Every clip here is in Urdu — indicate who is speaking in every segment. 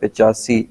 Speaker 1: 85,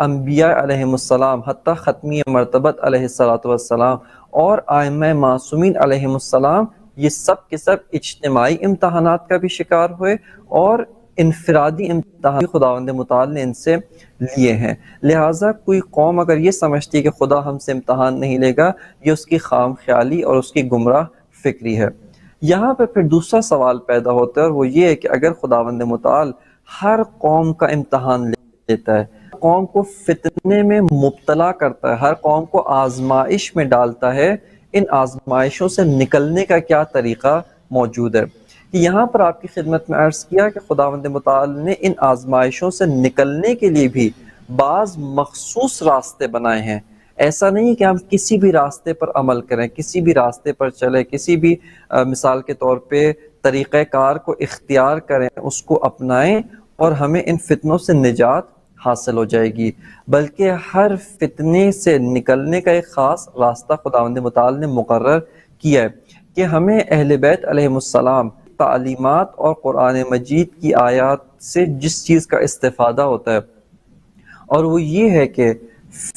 Speaker 1: انبیاء علیہم السلام حتیٰ ختمی مرتبت علیہ الصلوۃ والسلام اور ائمہ معصومین علیہم السلام یہ سب کے سب اجتماعی امتحانات کا بھی شکار ہوئے اور انفرادی امتحان خداوند متعال نے ان سے لیے ہیں۔ لہٰذا کوئی قوم اگر یہ سمجھتی ہے کہ خدا ہم سے امتحان نہیں لے گا، یہ اس کی خام خیالی اور اس کی گمراہ فکری ہے۔ یہاں پہ پھر دوسرا سوال پیدا ہوتا ہے اور وہ یہ ہے کہ اگر خداوند متعال ہر قوم کا امتحان لیتا ہے، قوم کو فتنے میں مبتلا کرتا ہے، ہر قوم کو آزمائش میں ڈالتا ہے، ان آزمائشوں سے نکلنے کا کیا طریقہ موجود ہے؟ کہ یہاں پر آپ کی خدمت میں عرض کیا کہ خداوند متعال نے ان آزمائشوں سے نکلنے کے لیے بھی بعض مخصوص راستے بنائے ہیں۔ ایسا نہیں کہ ہم کسی بھی راستے پر عمل کریں، کسی بھی راستے پر چلیں، کسی بھی مثال کے طور پہ طریقہ کار کو اختیار کریں، اس کو اپنائیں اور ہمیں ان فتنوں سے نجات حاصل ہو جائے گی، بلکہ ہر فتنے سے نکلنے کا ایک خاص راستہ خداوند متعال نے مقرر کیا ہے کہ ہمیں اہل بیت علیہم السلام تعلیمات اور قرآن مجید کی آیات سے جس چیز کا استفادہ ہوتا ہے اور وہ یہ ہے کہ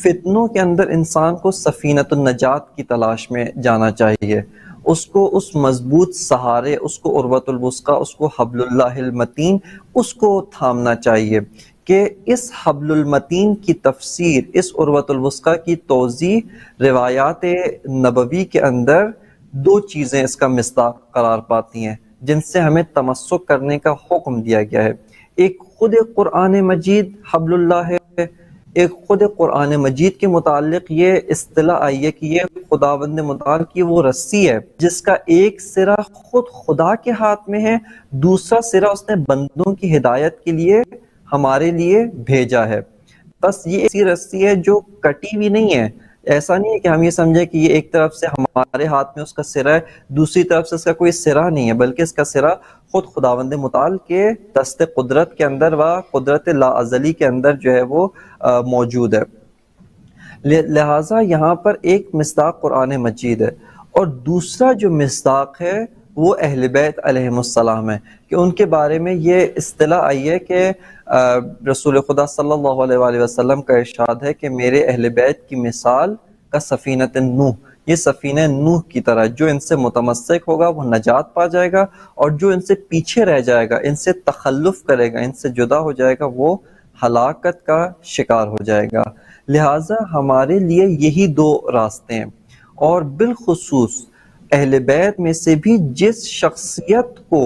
Speaker 1: فتنوں کے اندر انسان کو سفینۃ النجات کی تلاش میں جانا چاہیے، اس کو اس مضبوط سہارے، اس کو عروۃ الوثقی، اس کو حبل اللہ المتین، اس کو تھامنا چاہیے کہ اس حبل المتین کی تفسیر، اس عروۃ الوثقی کی توضیح روایات نبوی کے اندر دو چیزیں اس کا مصداق قرار پاتی ہیں جن سے ہمیں تمسک کرنے کا حکم دیا گیا ہے۔ ایک خود قرآن مجید حبل اللہ ہے، ایک خود قرآن مجید کے متعلق یہ اصطلاح آئی ہے کہ یہ خداوند متعال کی وہ رسی ہے جس کا ایک سرا خود خدا کے ہاتھ میں ہے، دوسرا سرا اس نے بندوں کی ہدایت کے لیے ہمارے لیے بھیجا ہے۔ بس یہ ایسی رسی ہے جو کٹی ہوئی نہیں ہے، ایسا نہیں ہے کہ ہم یہ سمجھیں کہ یہ ایک طرف سے ہمارے ہاتھ میں اس کا سرا ہے، دوسری طرف سے اس کا کوئی سرا نہیں ہے، بلکہ اس کا سرا خود خداوند متعال کے دست قدرت کے اندر و قدرت لا ازلی کے اندر جو ہے وہ موجود ہے۔ لہٰذا یہاں پر ایک مصداق قرآن مجید ہے اور دوسرا جو مصداق ہے وہ اہل بیت علیہم السلام ہے کہ ان کے بارے میں یہ اصطلاح آئی ہے کہ رسول خدا صلی اللہ علیہ وآلہ وسلم کا ارشاد ہے کہ میرے اہل بیت کی مثال کا سفینۃ نوح، یہ سفینہ نوح کی طرح جو ان سے متمسک ہوگا وہ نجات پا جائے گا، اور جو ان سے پیچھے رہ جائے گا، ان سے تخلف کرے گا، ان سے جدا ہو جائے گا، وہ ہلاکت کا شکار ہو جائے گا۔ لہٰذا ہمارے لیے یہی دو راستے ہیں، اور بالخصوص اہل بیت میں سے بھی جس شخصیت کو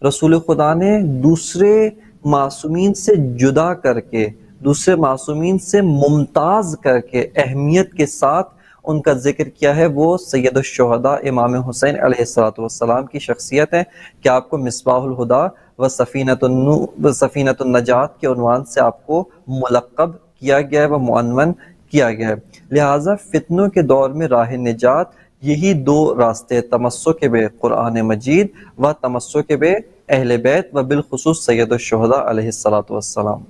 Speaker 1: رسول خدا نے دوسرے معصومین سے جدا کر کے، دوسرے معصومین سے ممتاز کر کے اہمیت کے ساتھ ان کا ذکر کیا ہے، وہ سید الشہداء امام حسین علیہ الصلوۃ والسلام کی شخصیت ہے کہ آپ کو مصباح الہدیٰ و سفینۃ النجات کے عنوان سے آپ کو ملقب کیا گیا ہے و معنون کیا گیا ہے۔ لہٰذا فتنوں کے دور میں راہ نجات یہی دو راستے، تمسک بے قرآن مجید و تمسک بے اہل بیت و بالخصوص سید الشہداء علیہ الصلوۃ والسلام۔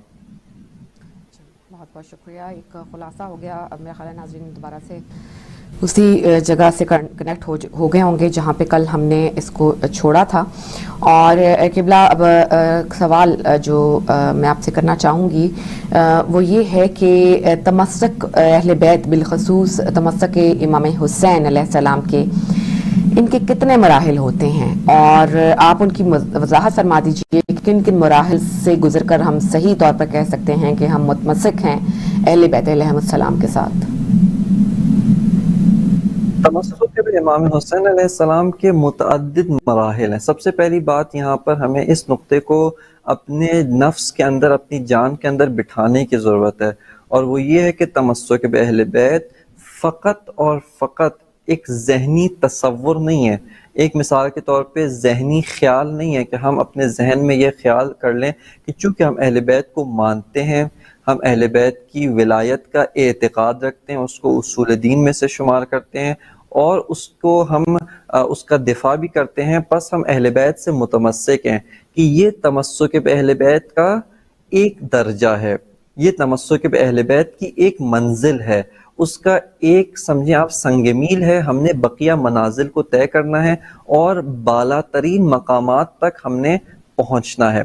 Speaker 2: بہت بہت شکریہ، ایک خلاصہ ہو گیا۔ اب میرا خیال ہے ناظرین دوبارہ سے اسی جگہ سے کنیکٹ ہو گئے ہوں گے جہاں پہ کل ہم نے اس کو چھوڑا تھا۔ اور قبلہ اب سوال جو میں آپ سے کرنا چاہوں گی وہ یہ ہے کہ تمسک اہل بیت بالخصوص تمسک امام حسین علیہ السلام کے ان کے کتنے مراحل ہوتے ہیں، اور آپ ان کی وضاحت فرما دیجئے کہ کن کن مراحل سے گزر کر ہم صحیح طور پر کہہ سکتے ہیں کہ ہم متمسک ہیں اہل بیت علیہ السلام کے ساتھ۔
Speaker 1: تمسک بے امام حسین علیہ السلام کے متعدد مراحل ہیں۔ سب سے پہلی بات یہاں پر ہمیں اس نقطے کو اپنے نفس کے اندر، اپنی جان کے اندر بٹھانے کی ضرورت ہے، اور وہ یہ ہے کہ تمسک بے اہل بیت فقط اور فقط ایک ذہنی تصور نہیں ہے، ایک مثال کے طور پہ ذہنی خیال نہیں ہے کہ ہم اپنے ذہن میں یہ خیال کر لیں کہ چونکہ ہم اہل بیت کو مانتے ہیں، ہم اہل بیت کی ولایت کا اعتقاد رکھتے ہیں، اس کو اصول دین میں سے شمار کرتے ہیں اور اس کو ہم اس کا دفاع بھی کرتے ہیں، پس ہم اہل بیت سے متمسک ہیں، کہ یہ تمسک بے اہل بیت کا ایک درجہ ہے، یہ تمسک بے اہل بیت کی ایک منزل ہے، اس کا ایک سمجھیں آپ سنگ میل ہے۔ ہم نے بقیہ منازل کو طے کرنا ہے اور بالا ترین مقامات تک ہم نے پہنچنا ہے۔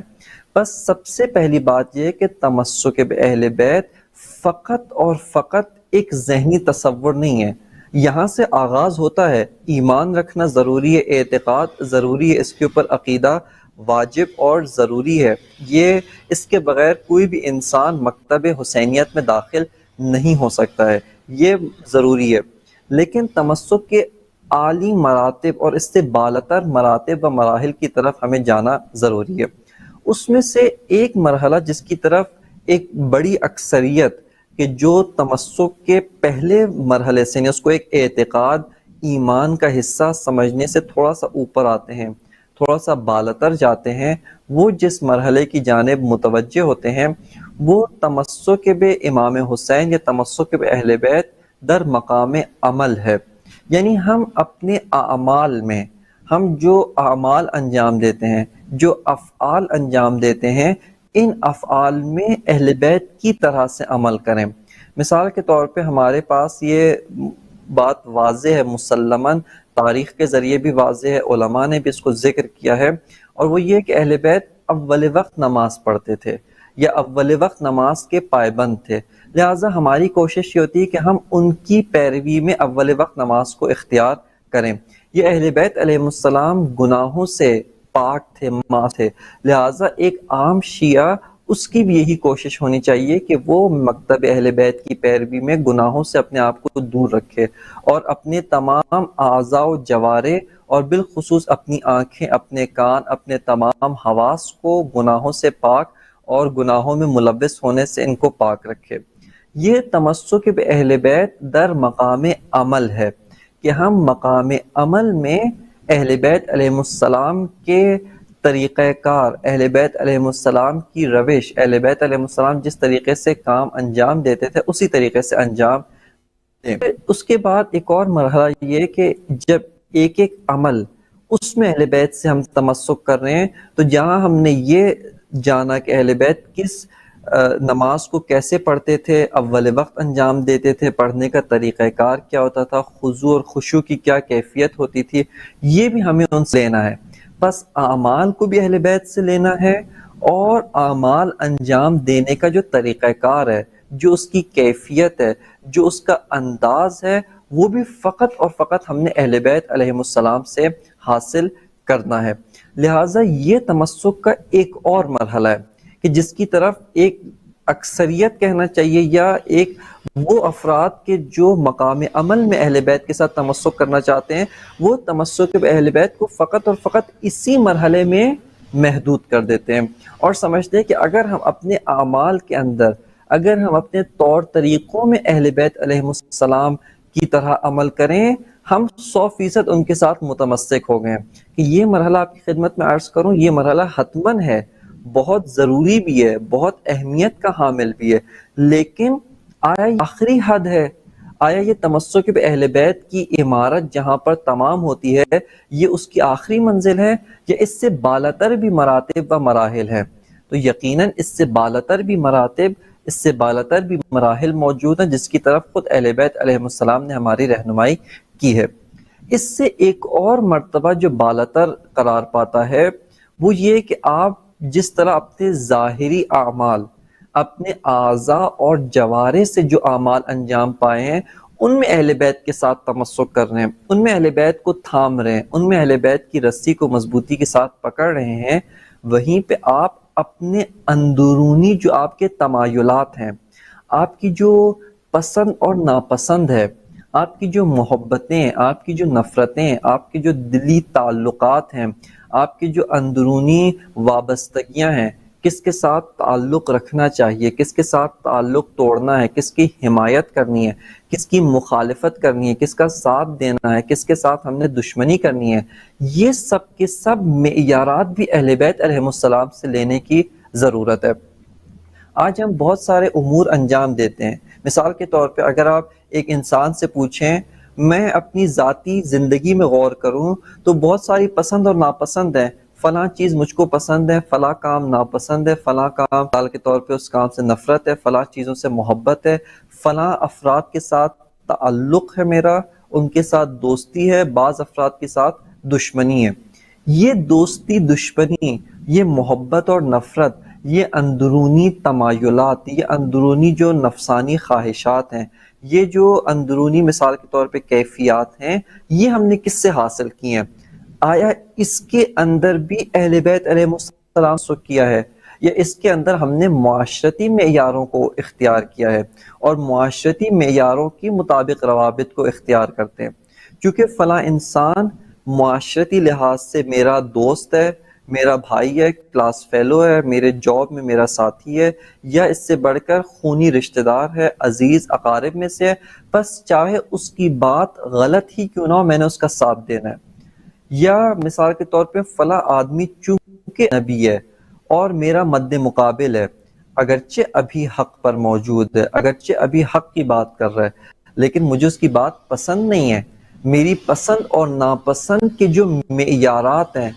Speaker 1: بس سب سے پہلی بات یہ ہے کہ تمسک بے اہل بیت فقط اور فقط ایک ذہنی تصور نہیں ہے، یہاں سے آغاز ہوتا ہے۔ ایمان رکھنا ضروری ہے، اعتقاد ضروری ہے، اس کے اوپر عقیدہ واجب اور ضروری ہے۔ یہ اس کے بغیر کوئی بھی انسان مکتب حسینیت میں داخل نہیں ہو سکتا ہے، یہ ضروری ہے۔ لیکن تمسک کے اعلی مراتب اور اس سے بالاتر مراتب و مراحل کی طرف ہمیں جانا ضروری ہے۔ اس میں سے ایک مرحلہ جس کی طرف ایک بڑی اکثریت کہ جو تمسک کے پہلے مرحلے سے اس کو ایک اعتقاد ایمان کا حصہ سمجھنے سے تھوڑا سا اوپر آتے ہیں، تھوڑا سا بالاتر جاتے ہیں، وہ جس مرحلے کی جانب متوجہ ہوتے ہیں وہ تمسک بے امام حسین یا تمسک بے اہل بیت در مقام عمل ہے۔ یعنی ہم اپنے اعمال میں، ہم جو اعمال انجام دیتے ہیں، جو افعال انجام دیتے ہیں، ان افعال میں اہل بیت کی طرح سے عمل کریں۔ مثال کے طور پہ ہمارے پاس یہ بات واضح ہے، مسلماً تاریخ کے ذریعے بھی واضح ہے، علماء نے بھی اس کو ذکر کیا ہے، اور وہ یہ کہ اہل بیت اول وقت نماز پڑھتے تھے یا اول وقت نماز کے پائبند تھے، لہٰذا ہماری کوشش یہ ہوتی ہے کہ ہم ان کی پیروی میں اول وقت نماز کو اختیار کریں۔ یہ اہل بیت علیہ السلام گناہوں سے پاک تھے، معاص تھے، لہٰذا ایک عام شیعہ اس کی بھی یہی کوشش ہونی چاہیے کہ وہ مکتب اہل بیت کی پیروی میں گناہوں سے اپنے آپ کو دور رکھے اور اپنے تمام اعضاء و جوارح اور بالخصوص اپنی آنکھیں، اپنے کان، اپنے تمام حواس کو گناہوں سے پاک اور گناہوں میں ملوث ہونے سے ان کو پاک رکھے۔ یہ تمسک بے اہل بیت در مقام عمل ہے کہ ہم مقام عمل میں اہل بیت علیہ السلام کے طریقہ کار، اہل بیت علیہ السلام کی روش، اہل بیت علیہ السلام جس طریقے سے کام انجام دیتے تھے اسی طریقے سے انجام دیں۔ اس کے بعد ایک اور مرحلہ یہ کہ جب ایک ایک عمل اس میں اہل بیت سے ہم تمسک کر رہے ہیں، تو جہاں ہم نے یہ جانا کہ اہل بیت کس نماز کو کیسے پڑھتے تھے، اول وقت انجام دیتے تھے، پڑھنے کا طریقہ کار کیا ہوتا تھا، خضوع اور خشوع کی کیا کیفیت ہوتی تھی، یہ بھی ہمیں ان سے لینا ہے۔ بس اعمال کو بھی اہل بیت سے لینا ہے، اور اعمال انجام دینے کا جو طریقہ کار ہے، جو اس کی کیفیت ہے، جو اس کا انداز ہے، وہ بھی فقط اور فقط ہم نے اہل بیت علیہ السلام سے حاصل کرنا ہے۔ لہٰذا یہ تمسک کا ایک اور مرحلہ ہے کہ جس کی طرف ایک اکثریت کہنا چاہیے یا ایک وہ افراد کے جو مقام عمل میں اہل بیت کے ساتھ تمسک کرنا چاہتے ہیں، وہ تمسک اہل بیت کو فقط اور فقط اسی مرحلے میں محدود کر دیتے ہیں اور سمجھتے ہیں کہ اگر ہم اپنے اعمال کے اندر، اگر ہم اپنے طور طریقوں میں اہل بیت علیہ السلام کی طرح عمل کریں، ہم 100% ان کے ساتھ متمسک ہو گئے ہیں۔ کہ یہ مرحلہ آپ کی خدمت میں عرض کروں، یہ مرحلہ حتماً ہے، بہت ضروری بھی ہے، بہت اہمیت کا حامل بھی ہے، لیکن آیا یہ آخری حد ہے؟ آیا یہ تمسک بے اہل بیت کی عمارت جہاں پر تمام ہوتی ہے، یہ اس کی آخری منزل ہے، یا اس سے بالاتر بھی مراتب و مراحل ہیں؟ تو یقیناً اس سے بالاتر بھی مراتب، اس سے بالاتر بھی مراحل موجود ہیں جس کی طرف خود اہل بیت علیہ السلام نے ہماری رہنمائی کی ہے۔ اس سے ایک اور مرتبہ جو بالاتر قرار پاتا ہے وہ یہ کہ آپ جس طرح اپنے ظاہری اعمال، اپنے اعضاء اور جوارح سے جو اعمال انجام پائے ہیں ان میں اہل بیت کے ساتھ تمسک کر رہے ہیں، ان میں اہل بیت کو تھام رہے ہیں، ان میں اہل بیت کی رسی کو مضبوطی کے ساتھ پکڑ رہے ہیں، وہیں پہ آپ اپنے اندرونی جو آپ کے تمایلات ہیں، آپ کی جو پسند اور ناپسند ہے، آپ کی جو محبتیں، آپ کی جو نفرتیں، آپ کے جو دلی تعلقات ہیں، آپ کی جو اندرونی وابستگیاں ہیں، کس کے ساتھ تعلق رکھنا چاہیے، کس کے ساتھ تعلق توڑنا ہے، کس کی حمایت کرنی ہے، کس کی مخالفت کرنی ہے، کس کا ساتھ دینا ہے، کس کے ساتھ ہم نے دشمنی کرنی ہے، یہ سب کے سب معیارات بھی اہل بیت علیہ السلام سے لینے کی ضرورت ہے۔ آج ہم بہت سارے امور انجام دیتے ہیں، مثال کے طور پہ اگر آپ ایک انسان سے پوچھیں، میں اپنی ذاتی زندگی میں غور کروں تو بہت ساری پسند اور ناپسند ہیں، فلاں چیز مجھ کو پسند ہے، فلاں کام ناپسند ہے، فلاں کام مثال کے طور پہ اس کام سے نفرت ہے، فلاں چیزوں سے محبت ہے، فلاں افراد کے ساتھ تعلق ہے میرا، ان کے ساتھ دوستی ہے، بعض افراد کے ساتھ دشمنی ہے۔ یہ دوستی، دشمنی، یہ محبت اور نفرت، یہ اندرونی تمایلات، یہ اندرونی جو نفسانی خواہشات ہیں، یہ جو اندرونی مثال کے طور پہ کیفیات ہیں، یہ ہم نے کس سے حاصل کی ہیں؟ آیا اس کے اندر بھی اہل بیت علیہ السلام سے کیا ہے، یا اس کے اندر ہم نے معاشرتی معیاروں کو اختیار کیا ہے اور معاشرتی معیاروں کے مطابق روابط کو اختیار کرتے ہیں؟ چونکہ فلاں انسان معاشرتی لحاظ سے میرا دوست ہے، میرا بھائی ہے، کلاس فیلو ہے، میرے جاب میں میرا ساتھی ہے، یا اس سے بڑھ کر خونی رشتہ دار ہے، عزیز اقارب میں سے ہے، بس چاہے اس کی بات غلط ہی کیوں نہ ہو، میں نے اس کا ساتھ دینا ہے۔ یا مثال کے طور پہ فلاں آدمی چونکہ نبی ہے اور میرا مد مقابل ہے، اگرچہ ابھی حق پر موجود ہے، اگرچہ ابھی حق کی بات کر رہا ہے، لیکن مجھے اس کی بات پسند نہیں ہے۔ میری پسند اور ناپسند کے جو معیارات ہیں،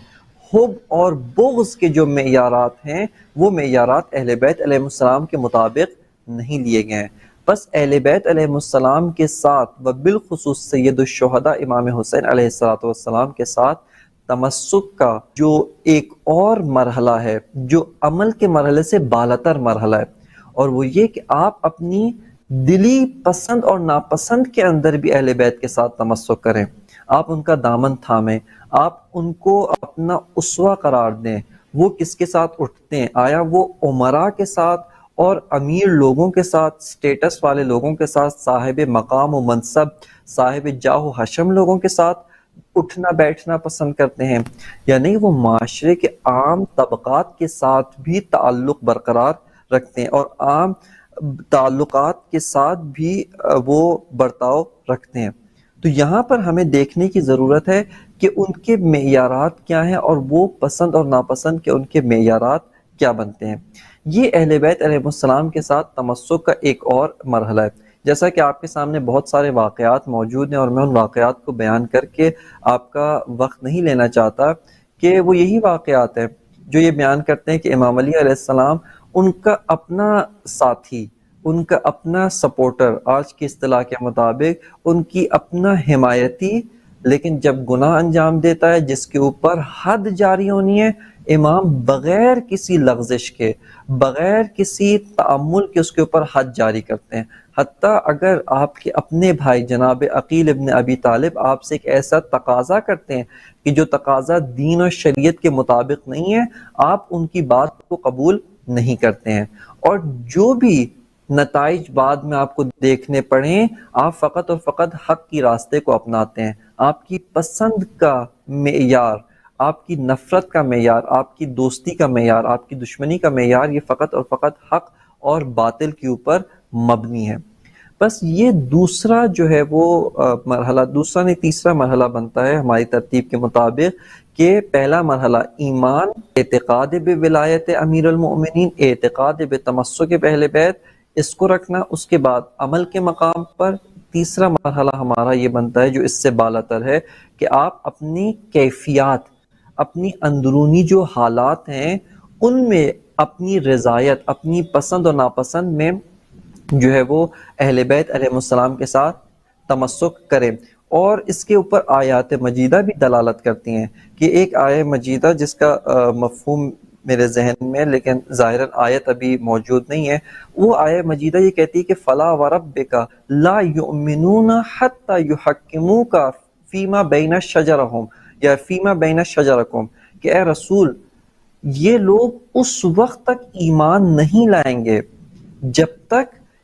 Speaker 1: حب اور بغض کے جو معیارات ہیں، وہ معیارات اہل بیت علیہ السلام کے مطابق نہیں لیے گئے ہیں۔ بس اہل بیت علیہ السلام کے ساتھ و بالخصوص سید الشہداء امام حسین علیہ السلام کے ساتھ تمسک کا جو ایک اور مرحلہ ہے، جو عمل کے مرحلے سے بالاتر مرحلہ ہے، اور وہ یہ کہ آپ اپنی دلی پسند اور ناپسند کے اندر بھی اہل بیت کے ساتھ تمسک کریں، آپ ان کا دامن تھامیں، آپ ان کو اپنا اسوہ قرار دیں۔ وہ کس کے ساتھ اٹھتے ہیں؟ آیا وہ امراء کے ساتھ اور امیر لوگوں کے ساتھ، سٹیٹس والے لوگوں کے ساتھ، صاحب مقام و منصب، صاحب جاہ و حشم لوگوں کے ساتھ اٹھنا بیٹھنا پسند کرتے ہیں، یا نہیں وہ معاشرے کے عام طبقات کے ساتھ بھی تعلق برقرار رکھتے ہیں اور عام تعلقات کے ساتھ بھی وہ برتاؤ رکھتے ہیں؟ تو یہاں پر ہمیں دیکھنے کی ضرورت ہے کہ ان کے معیارات کیا ہیں اور وہ پسند اور ناپسند کے ان کے معیارات کیا بنتے ہیں۔ یہ اہل بیت علیہ السلام کے ساتھ تمسک کا ایک اور مرحلہ ہے۔ جیسا کہ آپ کے سامنے بہت سارے واقعات موجود ہیں اور میں ان واقعات کو بیان کر کے آپ کا وقت نہیں لینا چاہتا، کہ وہ یہی واقعات ہیں جو یہ بیان کرتے ہیں کہ امام علی علیہ السلام، ان کا اپنا ساتھی، ان کا اپنا سپورٹر، آج کی اصطلاح کے مطابق ان کی اپنا حمایتی، لیکن جب گناہ انجام دیتا ہے جس کے اوپر حد جاری ہونی ہے، امام بغیر کسی لغزش کے، بغیر کسی تأمل کے اس کے اوپر حد جاری کرتے ہیں۔ حتیٰ اگر آپ کے اپنے بھائی جناب عقیل ابن ابی طالب آپ سے ایک ایسا تقاضا کرتے ہیں کہ جو تقاضا دین و شریعت کے مطابق نہیں ہے، آپ ان کی بات کو قبول نہیں کرتے ہیں، اور جو بھی نتائج بعد میں آپ کو دیکھنے پڑیں، آپ فقط اور فقط حق کی راستے کو اپناتے ہیں۔ آپ کی پسند کا معیار، آپ کی نفرت کا معیار، آپ کی دوستی کا معیار، آپ کی دشمنی کا معیار، یہ فقط اور فقط حق اور باطل کے اوپر مبنی ہے۔ بس یہ دوسرا جو ہے وہ مرحلہ، دوسرا نہیں تیسرا مرحلہ بنتا ہے ہماری ترتیب کے مطابق، کہ پہلا مرحلہ ایمان، اعتقاد بولایت امیر المؤمنین، اعتقاد بتمسک اہل بیت، اس کو رکھنا۔ اس کے بعد عمل کے مقام پر تیسرا مرحلہ ہمارا یہ بنتا ہے جو اس سے بالاتر ہے، کہ آپ اپنی کیفیات، اپنی اندرونی جو حالات ہیں ان میں اپنی رضایت، اپنی پسند اور ناپسند میں جو ہے وہ اہل بیت علیہ السلام کے ساتھ تمسک کریں۔ اور اس کے اوپر آیات مجیدہ بھی دلالت کرتی ہیں، کہ ایک آیت مجیدہ جس کا مفہوم میرے ذہن میں، لیکن ظاہراً آیت ابھی موجود نہیں ہے، وہ آیت مجیدہ یہ کہتی ہے کہ فَلَا وَرَبِّكَ لَا يُؤْمِنُونَ حَتَّى يُحَكِّمُوكَ فِيمَا بَيْنَ شَجَرَهُمْ یا فِيمَا بَيْنَ شَجَرَكُمْ، کہ اے رسول، یہ لوگ اس وقت تک ایمان نہیں لائیں گے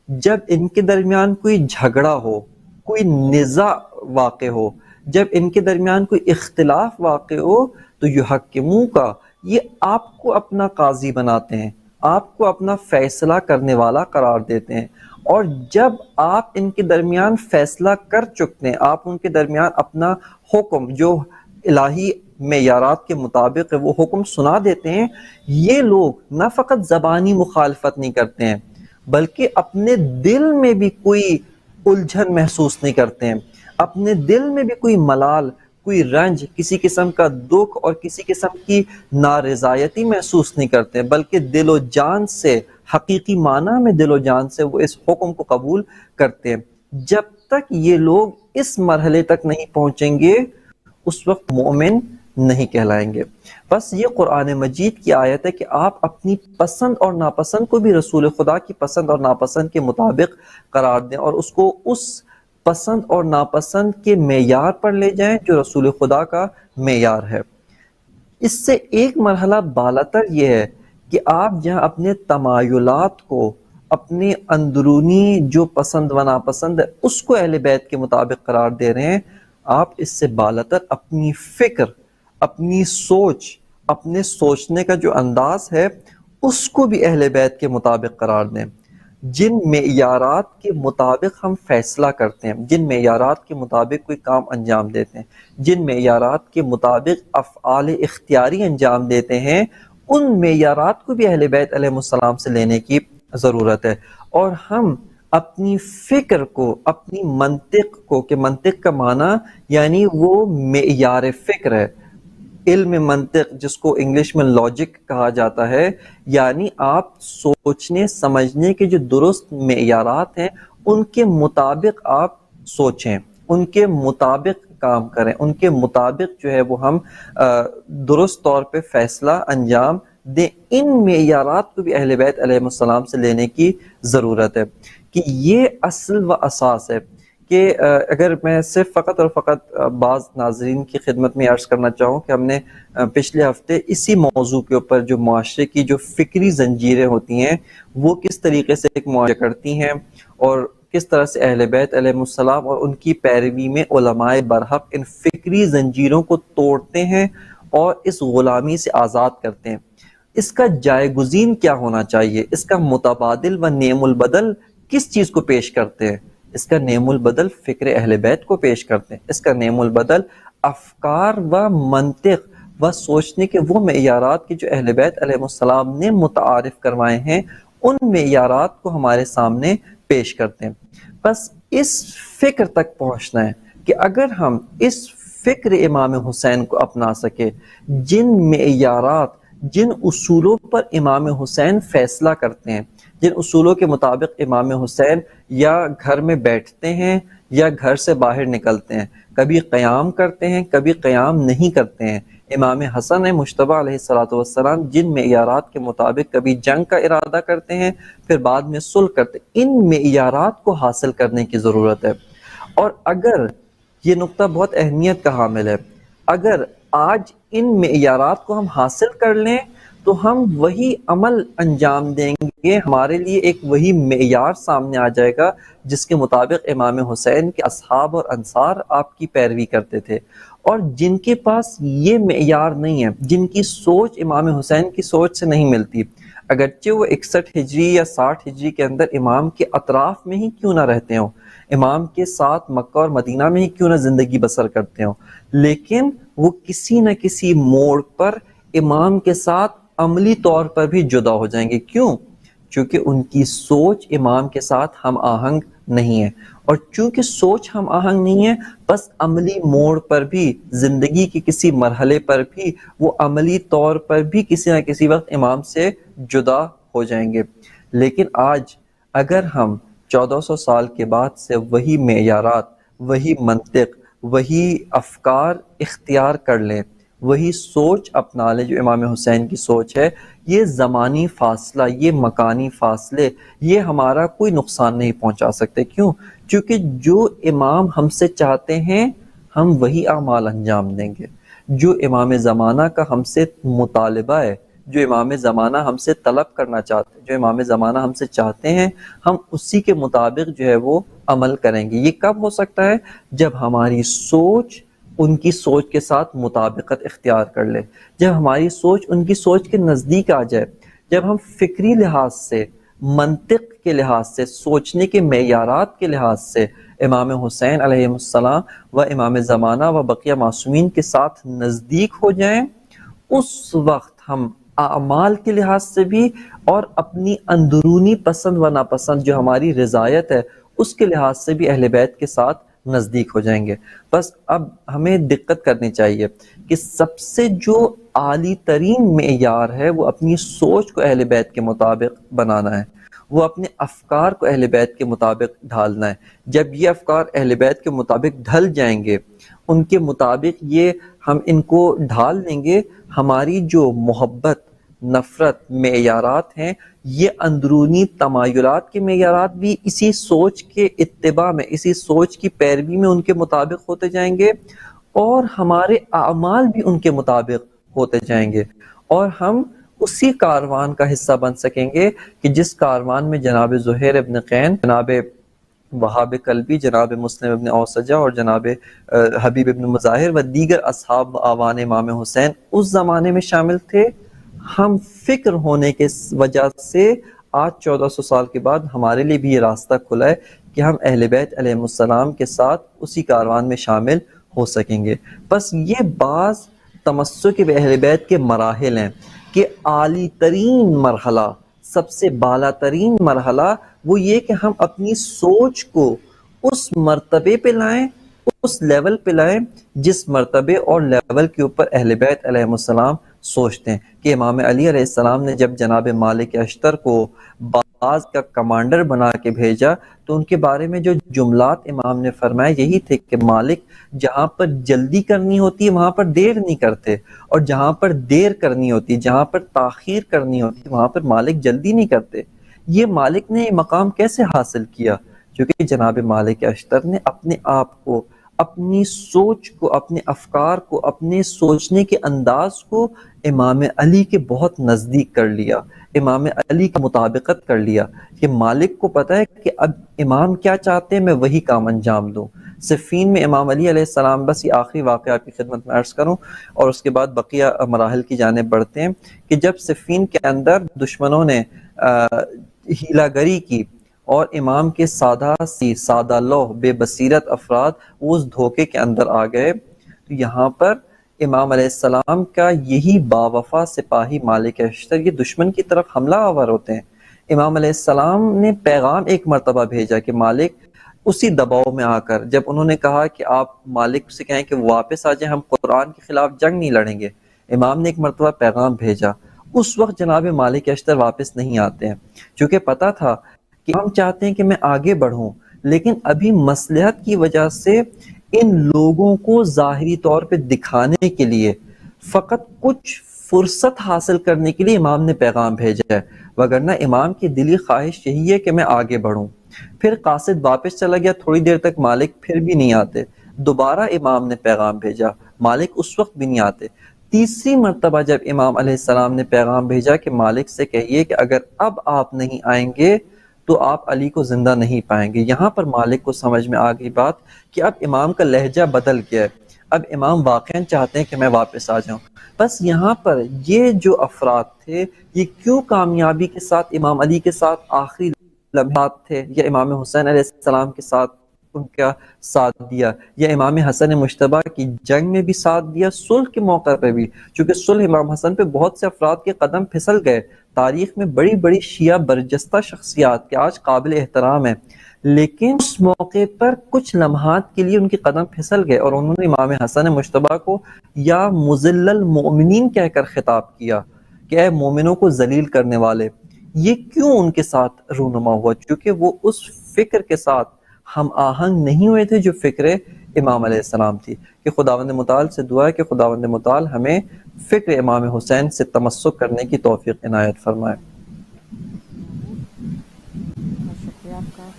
Speaker 1: جب ان کے درمیان کوئی جھگڑا ہو، کوئی نزاع واقع ہو، جب ان کے درمیان کوئی اختلاف واقع ہو، تو یحکموں کا، یہ آپ کو اپنا قاضی بناتے ہیں، آپ کو اپنا فیصلہ کرنے والا قرار دیتے ہیں، اور جب آپ ان کے درمیان فیصلہ کر چکتے ہیں، آپ ان کے درمیان اپنا حکم جو الہی معیارات کے مطابق ہے وہ حکم سنا دیتے ہیں، یہ لوگ نہ فقط زبانی مخالفت نہیں کرتے ہیں بلکہ اپنے دل میں بھی کوئی الجھن محسوس نہیں کرتے ہیں، اپنے دل میں بھی کوئی ملال، کوئی رنج، کسی قسم کا دکھ اور کسی قسم کی نارضایتی محسوس نہیں کرتے ہیں، بلکہ دل و جان سے، حقیقی معنی میں دل و جان سے وہ اس حکم کو قبول کرتے ہیں۔ جب تک یہ لوگ اس مرحلے تک نہیں پہنچیں گے، اس وقت مومن نہیں کہلائیں گے۔ بس یہ قرآن مجید کی آیت ہے کہ آپ اپنی پسند اور ناپسند کو بھی رسول خدا کی پسند اور ناپسند کے مطابق قرار دیں، اور اس کو اس پسند اور ناپسند کے معیار پر لے جائیں جو رسول خدا کا معیار ہے۔ اس سے ایک مرحلہ بالاتر یہ ہے کہ آپ جہاں اپنے تمایلات کو، اپنے اندرونی جو پسند و ناپسند ہے اس کو اہل بیت کے مطابق قرار دے رہے ہیں، آپ اس سے بالاتر اپنی فکر، اپنی سوچ، اپنے سوچنے کا جو انداز ہے اس کو بھی اہل بیت کے مطابق قرار دیں۔ جن معیارات کے مطابق ہم فیصلہ کرتے ہیں، جن معیارات کے مطابق کوئی کام انجام دیتے ہیں، جن معیارات کے مطابق افعال اختیاری انجام دیتے ہیں، ان معیارات کو بھی اہل بیت علیہ السلام سے لینے کی ضرورت ہے۔ اور ہم اپنی فکر کو، اپنی منطق کو، کہ منطق کا معنی یعنی وہ معیار فکر ہے، علم منطق جس کو انگلش میں لاجک کہا جاتا ہے، یعنی آپ سوچنے سمجھنے کے جو درست معیارات ہیں ان کے مطابق آپ سوچیں، ان کے مطابق کام کریں، ان کے مطابق جو ہے وہ ہم درست طور پہ فیصلہ انجام دیں۔ ان معیارات کو بھی اہل بیت علیہ السلام سے لینے کی ضرورت ہے، کہ یہ اصل و اساس ہے۔ کہ اگر میں صرف فقط اور فقط بعض ناظرین کی خدمت میں عرض کرنا چاہوں کہ ہم نے پچھلے ہفتے اسی موضوع کے اوپر جو معاشرے کی جو فکری زنجیریں ہوتی ہیں وہ کس طریقے سے ایک معاشرہ کرتی ہیں، اور کس طرح سے اہل بیت علیہ السلام اور ان کی پیروی میں علماء برحق ان فکری زنجیروں کو توڑتے ہیں اور اس غلامی سے آزاد کرتے ہیں، اس کا جائے گزین کیا ہونا چاہیے، اس کا متبادل و نعم البدل کس چیز کو پیش کرتے ہیں۔ اس کا نعم البدل فکر اہل بیت کو پیش کرتے ہیں، اس کا نعم البدل افکار و منطق و سوچنے کے وہ معیارات کی جو اہل بیت علیہ السلام نے متعارف کروائے ہیں، ان معیارات کو ہمارے سامنے پیش کرتے ہیں۔ بس اس فکر تک پہنچنا ہے کہ اگر ہم اس فکر امام حسین کو اپنا سکے، جن معیارات، جن اصولوں پر امام حسین فیصلہ کرتے ہیں، جن اصولوں کے مطابق امام حسین یا گھر میں بیٹھتے ہیں یا گھر سے باہر نکلتے ہیں، کبھی قیام کرتے ہیں کبھی قیام نہیں کرتے ہیں، امام حسن مجتبیٰ علیہ السلام جن معیارات کے مطابق کبھی جنگ کا ارادہ کرتے ہیں پھر بعد میں صلح کرتے ہیں، ان معیارات کو حاصل کرنے کی ضرورت ہے۔ اور اگر یہ نقطہ بہت اہمیت کا حامل ہے، اگر آج ان معیارات کو ہم حاصل کر لیں تو ہم وہی عمل انجام دیں گے، ہمارے لیے ایک وہی معیار سامنے آ جائے گا جس کے مطابق امام حسین کے اصحاب اور انصار آپ کی پیروی کرتے تھے۔ اور جن کے پاس یہ معیار نہیں ہے، جن کی سوچ امام حسین کی سوچ سے نہیں ملتی، اگرچہ وہ 61 ہجری یا 60 ہجری کے اندر امام کے اطراف میں ہی کیوں نہ رہتے ہوں، امام کے ساتھ مکہ اور مدینہ میں ہی کیوں نہ زندگی بسر کرتے ہوں، لیکن وہ کسی نہ کسی موڑ پر امام کے ساتھ عملی طور پر بھی جدا ہو جائیں گے۔ کیوں؟ چونکہ ان کی سوچ امام کے ساتھ ہم آہنگ نہیں ہے، اور چونکہ سوچ ہم آہنگ نہیں ہے، بس عملی موڑ پر بھی، زندگی کے کسی مرحلے پر بھی وہ عملی طور پر بھی کسی نہ کسی وقت امام سے جدا ہو جائیں گے۔ لیکن آج اگر ہم 1400 سال کے بعد سے وہی معیارات، وہی منطق، وہی افکار اختیار کر لیں، وہی سوچ اپنا لیں جو امام حسین کی سوچ ہے، یہ زمانی فاصلہ، یہ مکانی فاصلے، یہ ہمارا کوئی نقصان نہیں پہنچا سکتے۔ کیوں؟ چونکہ جو امام ہم سے چاہتے ہیں ہم وہی اعمال انجام دیں گے، جو امام زمانہ کا ہم سے مطالبہ ہے، جو امام زمانہ ہم سے طلب کرنا چاہتے ہیں، جو امام زمانہ ہم سے چاہتے ہیں، ہم اسی کے مطابق جو ہے وہ عمل کریں گے۔ یہ کب ہو سکتا ہے؟ جب ہماری سوچ ان کی سوچ کے ساتھ مطابقت اختیار کر لے، جب ہماری سوچ ان کی سوچ کے نزدیک آ جائے، جب ہم فکری لحاظ سے، منطق کے لحاظ سے، سوچنے کے معیارات کے لحاظ سے امام حسین علیہ السلام و امام زمانہ و بقیہ معصومین کے ساتھ نزدیک ہو جائیں، اس وقت ہم اعمال کے لحاظ سے بھی اور اپنی اندرونی پسند و ناپسند جو ہماری رضایت ہے اس کے لحاظ سے بھی اہل بیت کے ساتھ نزدیک ہو جائیں گے۔ بس اب ہمیں دقت کرنی چاہیے کہ سب سے جو عالی ترین معیار ہے وہ اپنی سوچ کو اہل بیت کے مطابق بنانا ہے، وہ اپنے افکار کو اہل بیت کے مطابق ڈھالنا ہے۔ جب یہ افکار اہل بیت کے مطابق ڈھل جائیں گے، ان کے مطابق یہ ہم ان کو ڈھال لیں گے، ہماری جو محبت، نفرت، معیارات ہیں، یہ اندرونی تمایلات کے معیارات بھی اسی سوچ کے اتباع میں، اسی سوچ کی پیروی میں ان کے مطابق ہوتے جائیں گے، اور ہمارے اعمال بھی ان کے مطابق ہوتے جائیں گے، اور ہم اسی کاروان کا حصہ بن سکیں گے کہ جس کاروان میں جناب زہیر ابن قین، جناب وہاب قلبی، جناب مسلم ابن اوسجہ اور جناب حبیب ابن مظاہر و دیگر اصحاب آوان امام حسین اس زمانے میں شامل تھے۔ ہم فکر ہونے کے وجہ سے آج 1400 سال کے بعد ہمارے لیے بھی یہ راستہ کھلا ہے کہ ہم اہل بیت علیہ السلام کے ساتھ اسی کاروان میں شامل ہو سکیں گے۔ بس یہ بعض تمسک اہل بیت کے مراحل ہیں کہ اعلی ترین مرحلہ، سب سے بالا ترین مرحلہ وہ یہ کہ ہم اپنی سوچ کو اس مرتبے پہ لائیں، اس لیول پہ لائیں جس مرتبے اور لیول کے اوپر اہل بیت علیہ السلام سوچتے ہیں۔ کہ امام علی علیہ السلام نے جب جناب مالک اشتر کو باز کا کمانڈر بنا کے بھیجا تو ان کے بارے میں جو جملات امام نے فرمائے یہی تھے کہ مالک جہاں پر جلدی کرنی ہوتی ہے وہاں پر دیر نہیں کرتے، اور جہاں پر دیر کرنی ہوتی ہے، جہاں پر تاخیر کرنی ہوتی ہے وہاں پر مالک جلدی نہیں کرتے۔ یہ مالک نے یہ مقام کیسے حاصل کیا؟ کیونکہ جناب مالک اشتر نے اپنے آپ کو، اپنی سوچ کو، اپنے افکار کو، اپنے سوچنے کے انداز کو امام علی کے بہت نزدیک کر لیا، امام علی کا مطابقت کر لیا کہ مالک کو پتہ ہے کہ اب امام کیا چاہتے ہیں، میں وہی کام انجام دوں۔ صفین میں امام علی علیہ السلام، بس یہ آخری واقعہ آپ کی خدمت میں عرض کروں اور اس کے بعد بقیہ مراحل کی جانب بڑھتے ہیں، کہ جب صفین کے اندر دشمنوں نے ہیلا گری کی اور امام کے سادہ لوح بے بصیرت افراد اس دھوکے کے اندر آ گئے، تو یہاں پر امام علیہ السلام کا یہی باوفا سپاہی مالک اشتر یہ دشمن کی طرف حملہ آور ہوتے ہیں۔ امام علیہ السلام نے پیغام ایک مرتبہ بھیجا کہ مالک اسی دباؤ میں آ کر، جب انہوں نے کہا کہ آپ مالک سے کہیں کہ وہ واپس آ جائیں، ہم قرآن کے خلاف جنگ نہیں لڑیں گے، امام نے ایک مرتبہ پیغام بھیجا، اس وقت جناب مالک اشتر واپس نہیں آتے ہیں، چونکہ پتا تھا کہ ہم چاہتے ہیں کہ میں آگے بڑھوں، لیکن ابھی مصلحت کی وجہ سے ان لوگوں کو ظاہری طور پہ دکھانے کے لیے، فقط کچھ فرصت حاصل کرنے کے لیے امام نے پیغام بھیجا ہے، وگرنہ امام کی دلی خواہش یہی ہے کہ میں آگے بڑھوں۔ پھر قاصد واپس چلا گیا، تھوڑی دیر تک مالک پھر بھی نہیں آتے، دوبارہ امام نے پیغام بھیجا، مالک اس وقت بھی نہیں آتے۔ تیسری مرتبہ جب امام علیہ السلام نے پیغام بھیجا کہ مالک سے کہیے کہ اگر اب آپ نہیں آئیں گے تو آپ علی کو زندہ نہیں پائیں گے، یہاں پر مالک کو سمجھ میں آ گئی بات کہ اب امام کا لہجہ بدل گیا ہے، اب امام واقعاً چاہتے ہیں کہ میں واپس آ جاؤں۔ بس یہاں پر یہ جو افراد تھے یہ کیوں کامیابی کے ساتھ امام علی کے ساتھ آخری لمحات تھے، یا امام حسین علیہ السلام کے ساتھ ان کا ساتھ دیا، یا امام حسن مجتبیٰ کی جنگ میں بھی ساتھ دیا، صلح کے موقع پہ بھی، چونکہ صلح امام حسن پہ بہت سے افراد کے قدم پھسل گئے، تاریخ میں بڑی بڑی شیعہ برجستہ شخصیات کے آج قابل احترام ہیں، لیکن اس موقع پر کچھ لمحات کے لیے ان کے قدم پھسل گئے اور انہوں نے امام حسن مجتبیٰ کو یا مذل المؤمنین کہہ کر خطاب کیا کہ اے مومنوں کو ذلیل کرنے والے۔ یہ کیوں ان کے ساتھ رونما ہوا؟ چونکہ وہ اس فکر کے ساتھ ہم آہنگ نہیں ہوئے تھے جو فکر امام علیہ السلام تھی۔ کہ خداوند متعال سے دعا ہے کہ خداوند متعال ہمیں فکر امام حسین سے تمسک کرنے کی توفیق عنایت فرمائے۔
Speaker 2: شکریہ آپ کا۔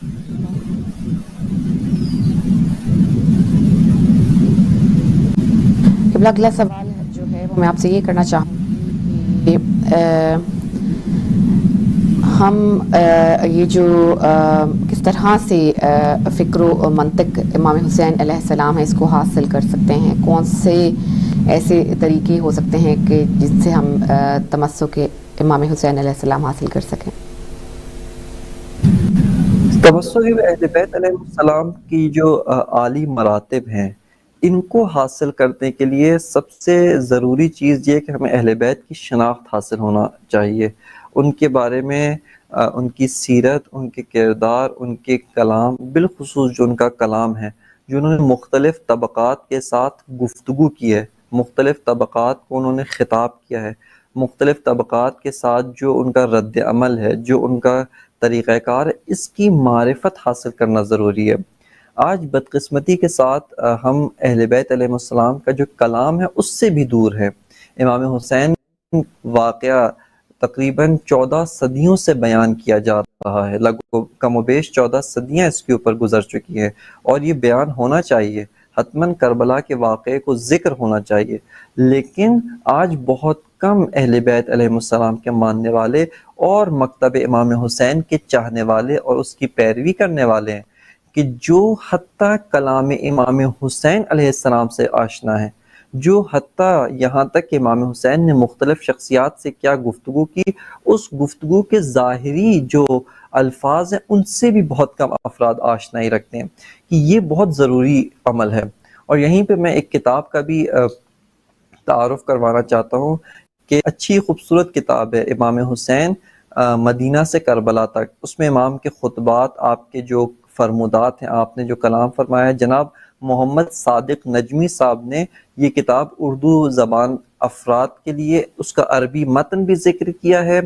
Speaker 2: قبلہ اگلا سوال جو ہے وہ میں آپ سے یہ کرنا چاہوں گی کہ ہم یہ جو کس طرح سے فکر و منطق امام حسین علیہ السلام ہے اس کو حاصل کر سکتے ہیں، کون سے ایسے طریقے ہو سکتے ہیں کہ جن سے ہم تمسک امام حسین علیہ السلام حاصل کر سکیں؟
Speaker 1: تمسک اہل بیت علیہ السلام کی جو عالی مراتب ہیں ان کو حاصل کرنے کے لیے سب سے ضروری چیز یہ کہ ہمیں اہل بیت کی شناخت حاصل ہونا چاہیے، ان کے بارے میں ان کی سیرت، ان کے کردار، ان کے کلام، بالخصوص جو ان کا کلام ہے جو انہوں نے مختلف طبقات کے ساتھ گفتگو کی ہے، مختلف طبقات کو انہوں نے خطاب کیا ہے، مختلف طبقات کے ساتھ جو ان کا رد عمل ہے، جو ان کا طریقہ کار ہے، اس کی معرفت حاصل کرنا ضروری ہے۔ آج بدقسمتی کے ساتھ ہم اہل بیت علیہ السلام کا جو کلام ہے اس سے بھی دور ہے۔ امام حسین واقعہ تقریباً 14 صدیوں سے بیان کیا جا رہا ہے، لگ بھگ کم و بیش 14 صدیاں اس کے اوپر گزر چکی ہیں، اور یہ بیان ہونا چاہیے، حتماً کربلا کے واقعے کو ذکر ہونا چاہیے، لیکن آج بہت کم اہل بیت علیہ السلام کے ماننے والے اور مکتب امام حسین کے چاہنے والے اور اس کی پیروی کرنے والے ہیں کہ جو حتیٰ کلام امام حسین علیہ السلام سے آشنا ہے، جو حتیٰ یہاں تک کہ امام حسین نے مختلف شخصیات سے کیا گفتگو کی، اس گفتگو کے ظاہری جو الفاظ ہیں ان سے بھی بہت کم افراد آشنائی رکھتے ہیں، کہ یہ بہت ضروری عمل ہے۔ اور یہیں پہ میں ایک کتاب کا بھی تعارف کروانا چاہتا ہوں کہ اچھی خوبصورت کتاب ہے امام حسین مدینہ سے کربلا تک، اس میں امام کے خطبات، آپ کے جو فرمودات ہیں، آپ نے جو کلام فرمایا ہے، جناب محمد صادق نجمی صاحب نے یہ کتاب اردو زبان افراد کے لیے اس کا عربی متن بھی ذکر کیا ہے،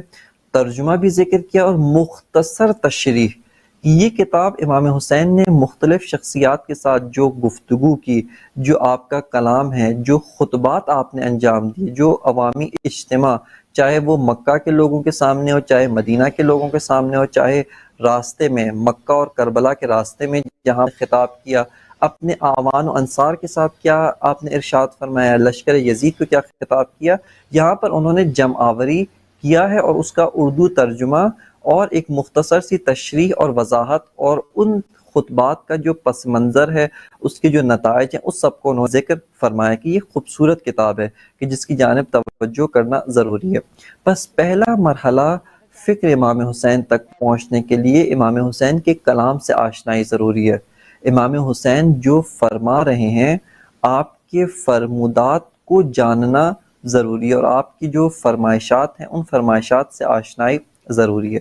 Speaker 1: ترجمہ بھی ذکر کیا، اور مختصر تشریح۔ یہ کتاب امام حسین نے مختلف شخصیات کے ساتھ جو گفتگو کی، جو آپ کا کلام ہے، جو خطبات آپ نے انجام دیے، جو عوامی اجتماع، چاہے وہ مکہ کے لوگوں کے سامنے ہو، چاہے مدینہ کے لوگوں کے سامنے ہو، چاہے راستے میں مکہ اور کربلا کے راستے میں جہاں خطاب کیا، اپنے اعوان و انصار کے ساتھ کیا آپ نے ارشاد فرمایا، لشکر یزید کو کیا خطاب کیا، یہاں پر انہوں نے جمع آوری کیا ہے، اور اس کا اردو ترجمہ اور ایک مختصر سی تشریح اور وضاحت، اور ان خطبات کا جو پس منظر ہے، اس کے جو نتائج ہیں، اس سب کو انہوں نے ذکر فرمایا کہ یہ خوبصورت کتاب ہے کہ جس کی جانب توجہ کرنا ضروری ہے۔ بس پہلا مرحلہ فکر امام حسین تک پہنچنے کے لیے امام حسین کے کلام سے آشنائی ضروری ہے۔ امام حسین جو فرما رہے ہیں، آپ کے فرمودات کو جاننا ضروری ہے، اور آپ کی جو فرمائشات ہیں ان فرمائشات سے آشنائی ضروری ہے۔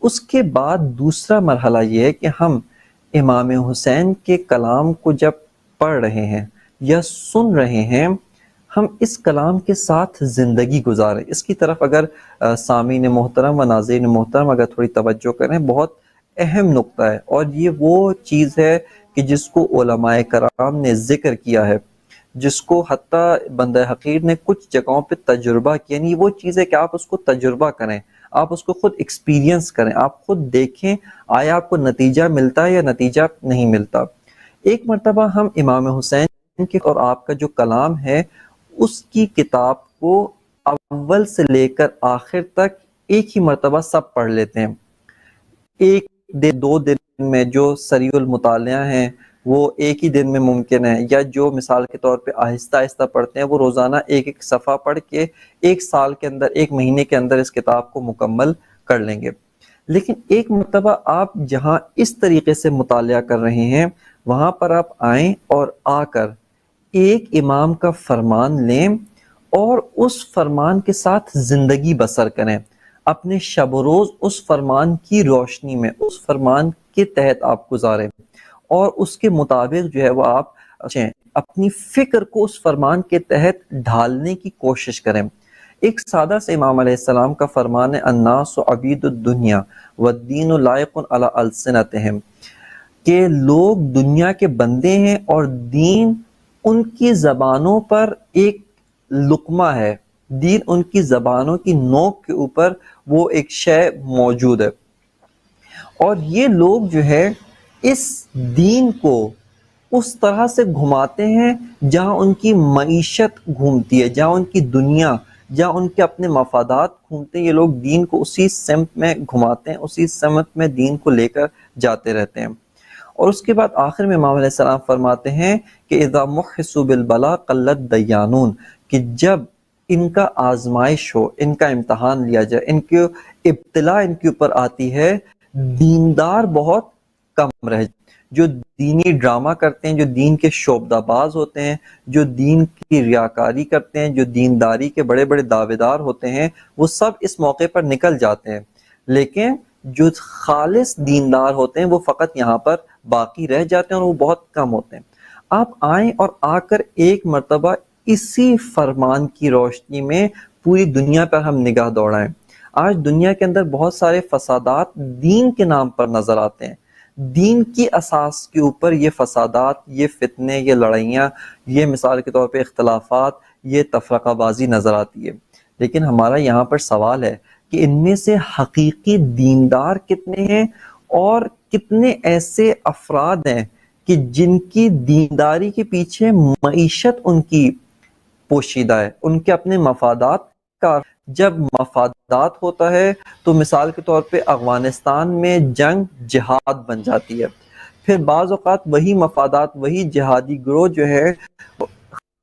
Speaker 1: اس کے بعد دوسرا مرحلہ یہ ہے کہ ہم امام حسین کے کلام کو جب پڑھ رہے ہیں یا سن رہے ہیں، ہم اس کلام کے ساتھ زندگی گزاریں۔ اس کی طرف اگر سامعین محترم و ناظرین محترم اگر تھوڑی توجہ کریں، بہت اہم نقطہ ہے، اور یہ وہ چیز ہے کہ جس کو علماء کرام نے ذکر کیا ہے، جس کو حتیٰ بندہ حقیر نے کچھ جگہوں پہ تجربہ کیا، یعنی وہ چیز ہے کہ آپ اس کو تجربہ کریں، آپ اس کو خود ایکسپیرینس کریں، آپ خود دیکھیں آیا آپ کو نتیجہ ملتا ہے یا نتیجہ نہیں ملتا۔ ایک مرتبہ ہم امام حسین کے اور آپ کا جو کلام ہے اس کی کتاب کو اول سے لے کر آخر تک ایک ہی مرتبہ سب پڑھ لیتے ہیں۔ ایک دن 2 دن میں جو سریع المطالعہ ہیں وہ ایک ہی دن میں ممکن ہے، یا جو مثال کے طور پہ آہستہ آہستہ پڑھتے ہیں وہ روزانہ ایک ایک صفحہ پڑھ کے 1 سال کے اندر، 1 مہینے کے اندر اس کتاب کو مکمل کر لیں گے۔ لیکن ایک مرتبہ آپ جہاں اس طریقے سے مطالعہ کر رہے ہیں، وہاں پر آپ آئیں اور آ کر ایک امام کا فرمان لیں اور اس فرمان کے ساتھ زندگی بسر کریں، اپنے شب و روز اس فرمان کی روشنی میں، اس فرمان کے تحت آپ گزاریں، اور اس کے مطابق جو ہے وہ آپ اپنی فکر کو اس فرمان کے تحت ڈھالنے کی کوشش کریں۔ ایک سادہ سے امام علیہ السلام کا فرمان ہے، الناس عبید الدنیا والدین لائق علی السنتہم، کہ لوگ دنیا کے بندے ہیں اور دین ان کی زبانوں پر ایک لقمہ ہے، دین ان کی زبانوں کی نوک کے اوپر وہ ایک شے موجود ہے، اور یہ لوگ جو ہے اس دین کو اس طرح سے گھماتے ہیں جہاں ان کی معیشت گھومتی ہے، جہاں ان کی دنیا، جہاں ان کے اپنے مفادات گھومتے ہیں، یہ لوگ دین کو اسی سمت میں گھماتے ہیں، اسی سمت میں دین کو لے کر جاتے رہتے ہیں۔ اور اس کے بعد آخر میں امام علیہ السلام فرماتے ہیں کہ اذا محسوا بالبلاء قلت دیانون، کہ جب ان کا آزمائش ہو، ان کا امتحان لیا جائے، ان کی ابتلا ان کے اوپر آتی ہے، دیندار بہت کم رہ، جو دینی ڈرامہ کرتے ہیں، جو دین کے شعبدہ باز ہوتے ہیں، جو دین کی ریاکاری کرتے ہیں، جو دینداری کے بڑے بڑے دعوے دار ہوتے ہیں، وہ سب اس موقع پر نکل جاتے ہیں، لیکن جو خالص دیندار ہوتے ہیں وہ فقط یہاں پر باقی رہ جاتے ہیں اور وہ بہت کم ہوتے ہیں۔ آپ آئیں اور آ کر ایک مرتبہ اسی فرمان کی روشنی میں پوری دنیا پر ہم نگاہ دوڑائیں۔ آج دنیا کے اندر بہت سارے فسادات دین کے نام پر نظر آتے ہیں، دین کی اساس کے اوپر یہ فسادات، یہ فتنے، یہ لڑائیاں، یہ مثال کے طور پہ اختلافات، یہ تفرقہ بازی نظر آتی ہے۔ لیکن ہمارا یہاں پر سوال ہے کہ ان میں سے حقیقی دیندار کتنے ہیں اور کتنے ایسے افراد ہیں کہ جن کی دینداری کے پیچھے معیشت ان کی پوشیدہ ہے، ان کے اپنے مفادات کا۔ جب مفادات ہوتا ہے تو مثال کے طور پہ افغانستان میں جنگ جہاد بن جاتی ہے، پھر بعض اوقات وہی مفادات، وہی جہادی گروہ جو ہے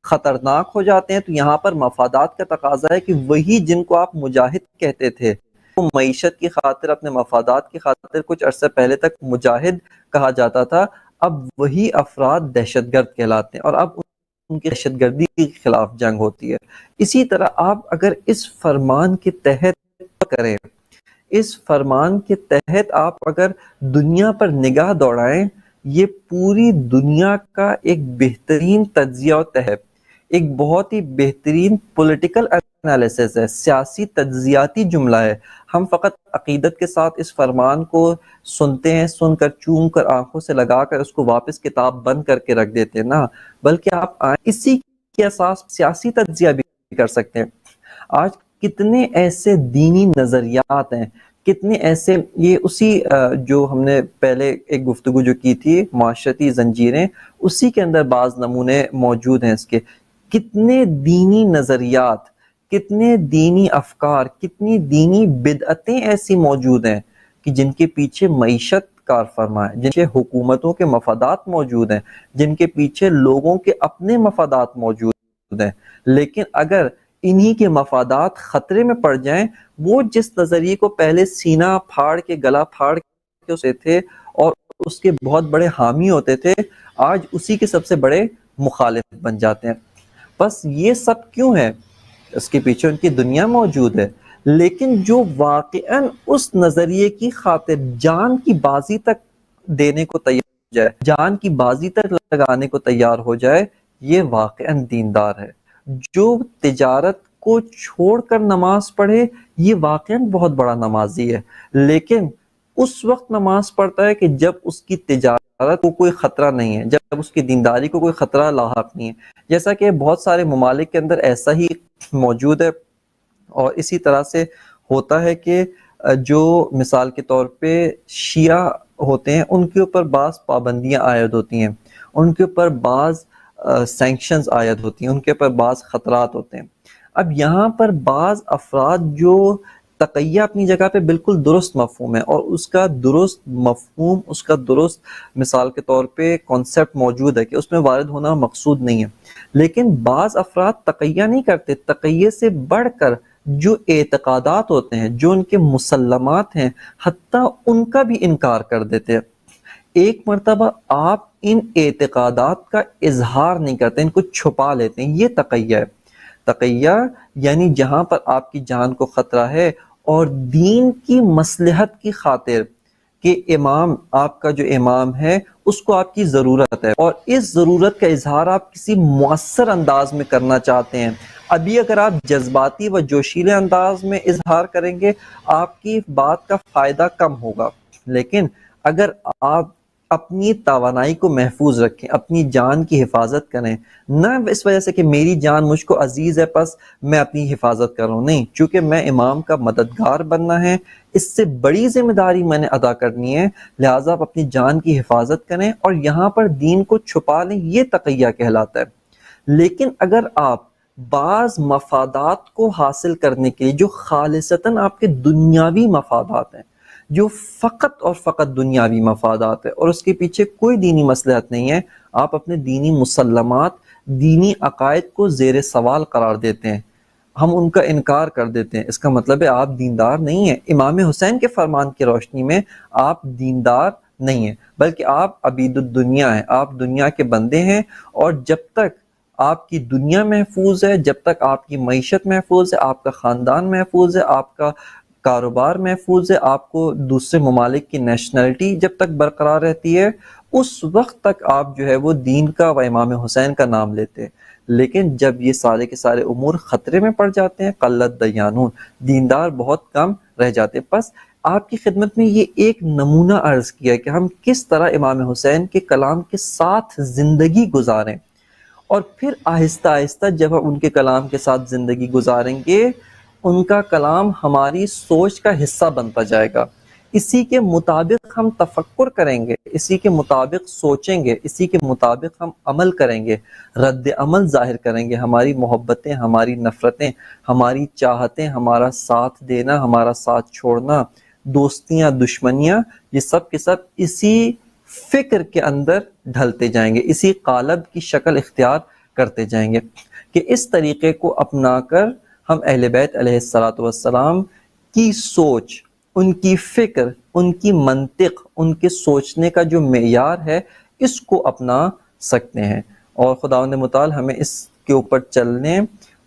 Speaker 1: خطرناک ہو جاتے ہیں، تو یہاں پر مفادات کا تقاضا ہے کہ وہی جن کو آپ مجاہد کہتے تھے، وہ معیشت کی خاطر، اپنے مفادات کی خاطر کچھ عرصے پہلے تک مجاہد کہا جاتا تھا، اب وہی افراد دہشت گرد کہلاتے ہیں، اور اب ان کی دہشت گردی کے خلاف جنگ ہوتی ہے۔ اسی طرح آپ اگر اس فرمان کے تحت کریں، اس فرمان کے تحت آپ اگر دنیا پر نگاہ دوڑائیں، یہ پوری دنیا کا ایک بہترین تجزیہ و تحت، ایک بہت ہی بہترین پولیٹیکل انالیسس ہے، سیاسی تجزیاتی جملہ ہے۔ ہم فقط عقیدت کے ساتھ اس فرمان کو سنتے ہیں، سن کر چوم کر آنکھوں سے لگا کر اس کو واپس کتاب بند کر کے رکھ دیتے ہیں نا، بلکہ آپ اسی کے اساس سیاسی تجزیہ بھی کر سکتے ہیں۔ آج کتنے ایسے دینی نظریات ہیں، کتنے ایسے، یہ اسی جو ہم نے پہلے ایک گفتگو جو کی تھی معاشرتی زنجیریں، اسی کے اندر بعض نمونے موجود ہیں اس کے۔ کتنے دینی نظریات، کتنے دینی افکار، کتنی دینی بدعتیں ایسی موجود ہیں کہ جن کے پیچھے معیشت کار فرما ہے، جن کے حکومتوں کے مفادات موجود ہیں، جن کے پیچھے لوگوں کے اپنے مفادات موجود ہیں۔ لیکن اگر انہی کے مفادات خطرے میں پڑ جائیں، وہ جس نظریے کو پہلے سینہ پھاڑ کے، گلا پھاڑ کے اسے تھے اور اس کے بہت بڑے حامی ہوتے تھے، آج اسی کے سب سے بڑے مخالف بن جاتے ہیں۔ بس یہ سب کیوں ہے؟ اس کے پیچھے ان کی دنیا موجود ہے۔ لیکن جو واقعاً اس نظریے کی خاطر جان کی بازی تک دینے کو تیار ہو جائے، جان کی بازی تک لگانے کو تیار ہو جائے، یہ واقعاً دیندار ہے۔ جو تجارت کو چھوڑ کر نماز پڑھے، یہ واقعاً بہت بڑا نمازی ہے، لیکن اس وقت نماز پڑھتا ہے کہ جب اس کی تجارت کو کوئی خطرہ نہیں ہے، جب اس کی دینداری کو کوئی خطرہ لاحق نہیں ہے۔ جیسا کہ بہت سارے ممالک کے اندر ایسا ہی موجود ہے، اور اسی طرح سے ہوتا ہے کہ جو مثال کے طور پہ شیعہ ہوتے ہیں، ان کے اوپر بعض پابندیاں عائد ہوتی ہیں، ان کے اوپر بعض سینکشنز عائد ہوتی ہیں، ان کے اوپر بعض خطرات ہوتے ہیں۔ اب یہاں پر بعض افراد جو تقیہ اپنی جگہ پہ بالکل درست مفہوم ہے، اور اس کا درست مفہوم، اس کا درست مثال کے طور پہ کانسیپٹ موجود ہے کہ اس میں وارد ہونا مقصود نہیں ہے، لیکن بعض افراد تقیہ نہیں کرتے، تقیہ سے بڑھ کر جو اعتقادات ہوتے ہیں، جو ان کے مسلمات ہیں، حتیٰ ان کا بھی انکار کر دیتے ہیں۔ ایک مرتبہ آپ ان اعتقادات کا اظہار نہیں کرتے، ان کو چھپا لیتے ہیں، یہ تقیہ ہے۔ تقیہ یعنی جہاں پر آپ کی جان کو خطرہ ہے اور دین کی مصلحت کی خاطر کہ امام، آپ کا جو امام ہے، اس کو آپ کی ضرورت ہے، اور اس ضرورت کا اظہار آپ کسی مؤثر انداز میں کرنا چاہتے ہیں۔ ابھی اگر آپ جذباتی و جوشیلے انداز میں اظہار کریں گے، آپ کی بات کا فائدہ کم ہوگا، لیکن اگر آپ اپنی توانائی کو محفوظ رکھیں، اپنی جان کی حفاظت کریں، نہ اس وجہ سے کہ میری جان مجھ کو عزیز ہے بس میں اپنی حفاظت کر رہا ہوں، نہیں، چونکہ میں امام کا مددگار بننا ہے، اس سے بڑی ذمہ داری میں نے ادا کرنی ہے، لہٰذا آپ اپنی جان کی حفاظت کریں اور یہاں پر دین کو چھپا لیں، یہ تقیہ کہلاتا ہے۔ لیکن اگر آپ بعض مفادات کو حاصل کرنے کے لیے، جو خالصتاً آپ کے دنیاوی مفادات ہیں، جو فقط اور فقط دنیاوی مفادات ہے، اور اس کے پیچھے کوئی دینی مصلحت نہیں ہے، آپ اپنے دینی مسلمات، دینی عقائد کو زیر سوال قرار دیتے ہیں، ہم ان کا انکار کر دیتے ہیں، اس کا مطلب ہے آپ دیندار نہیں ہیں۔ امام حسین کے فرمان کی روشنی میں آپ دیندار نہیں ہیں، بلکہ آپ عبید الدنیا ہیں، آپ دنیا کے بندے ہیں، اور جب تک آپ کی دنیا محفوظ ہے، جب تک آپ کی معیشت محفوظ ہے، آپ کا خاندان محفوظ ہے، آپ کا کاروبار محفوظ ہے، آپ کو دوسرے ممالک کی نیشنلٹی جب تک برقرار رہتی ہے، اس وقت تک آپ جو ہے وہ دین کا و امام حسین کا نام لیتے ہیں، لیکن جب یہ سارے کے سارے امور خطرے میں پڑ جاتے ہیں، قلت دیانون، دیندار بہت کم رہ جاتے ہیں۔ بس آپ کی خدمت میں یہ ایک نمونہ عرض کیا کہ ہم کس طرح امام حسین کے کلام کے ساتھ زندگی گزاریں، اور پھر آہستہ آہستہ جب ہم ان کے کلام کے ساتھ زندگی گزاریں گے، ان کا کلام ہماری سوچ کا حصہ بنتا جائے گا، اسی کے مطابق ہم تفکر کریں گے، اسی کے مطابق سوچیں گے، اسی کے مطابق ہم عمل کریں گے، رد عمل ظاہر کریں گے، ہماری محبتیں، ہماری نفرتیں، ہماری چاہتیں، ہمارا ساتھ دینا، ہمارا ساتھ چھوڑنا، دوستیاں، دشمنیاں، یہ سب کے سب اسی فکر کے اندر ڈھلتے جائیں گے، اسی قالب کی شکل اختیار کرتے جائیں گے کہ اس طریقے کو اپنا کر ہم اہل بیت علیہ السلام کی سوچ، ان کی فکر، ان کی منطق، ان کے سوچنے کا جو معیار ہے، اس کو اپنا سکتے ہیں، اور خداوند متعال ہمیں اس کے اوپر چلنے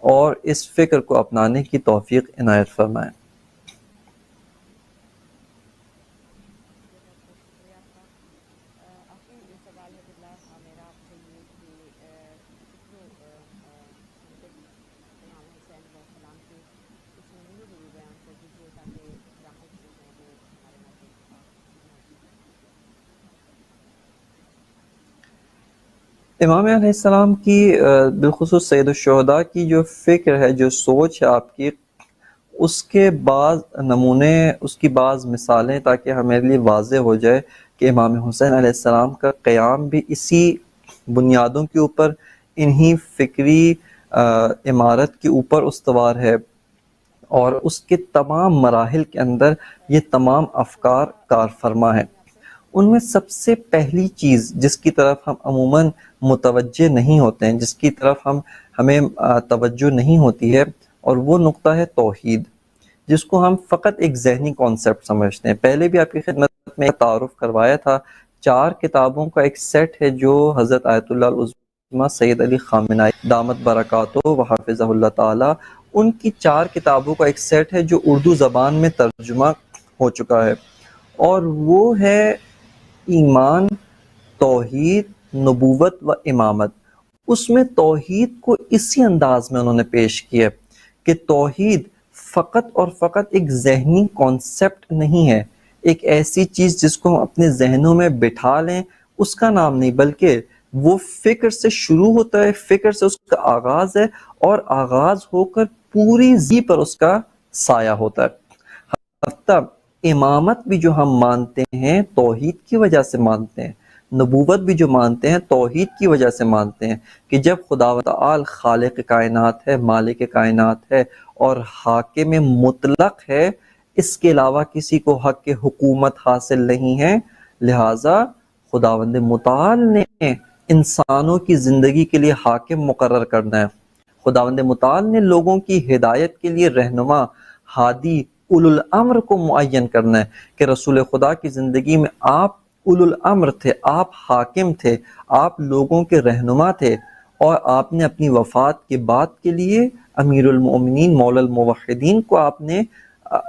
Speaker 1: اور اس فکر کو اپنانے کی توفیق عنایت فرمائے۔ امام علیہ السلام کی بالخصوص سید الشہداء کی جو فکر ہے، جو سوچ ہے آپ کی، اس کے بعض نمونے، اس کی بعض مثالیں، تاکہ ہمارے لیے واضح ہو جائے کہ امام حسین علیہ السلام کا قیام بھی اسی بنیادوں کے اوپر، انہی فکری عمارت کے اوپر استوار ہے، اور اس کے تمام مراحل کے اندر یہ تمام افکار کار فرما ہیں۔ ان میں سب سے پہلی چیز جس کی طرف ہم عموماً متوجہ نہیں ہوتے ہیں، جس کی طرف ہمیں توجہ نہیں ہوتی ہے، اور وہ نقطہ ہے توحید، جس کو ہم فقط ایک ذہنی کانسیپٹ سمجھتے ہیں۔ پہلے بھی آپ کی خدمت میں تعارف کروایا تھا، 4 کتابوں کا ایک سیٹ ہے جو حضرت آیت اللہ العظمہ سید علی خامنہئی دامت برکاتہ و حافظہ اللہ تعالی، ان کی 4 کتابوں کا ایک سیٹ ہے جو اردو زبان میں ترجمہ ہو چکا ہے، اور وہ ہے ایمان، توحید، نبوت و امامت۔ اس میں توحید کو اسی انداز میں انہوں نے پیش کیا کہ توحید فقط اور فقط ایک ذہنی کانسیپٹ نہیں ہے، ایک ایسی چیز جس کو ہم اپنے ذہنوں میں بٹھا لیں، اس کا نام نہیں، بلکہ وہ فکر سے شروع ہوتا ہے، فکر سے اس کا آغاز ہے، اور آغاز ہو کر پوری زی پر اس کا سایہ ہوتا ہے۔ حتیٰ امامت بھی جو ہم مانتے ہیں توحید کی وجہ سے مانتے ہیں، نبوت بھی جو مانتے ہیں توحید کی وجہ سے مانتے ہیں، کہ جب خداوند تعالی خالق کائنات ہے، مالک کائنات ہے، اور حاکم مطلق ہے، اس کے علاوہ کسی کو حق کے حکومت حاصل نہیں ہے، لہٰذا خداوند متعال نے انسانوں کی زندگی کے لیے حاکم مقرر کرنا ہے، خداوند متعال نے لوگوں کی ہدایت کے لیے رہنما، ہادی، اولو الامر کو معین کرنا ہے، کہ رسول خدا کی زندگی میں آپ اولو الامر تھے، آپ حاکم تھے، آپ لوگوں کے رہنما تھے، اور آپ نے اپنی وفات کے بعد کے لیے امیر المؤمنین مولا الموحدین کو آپ نے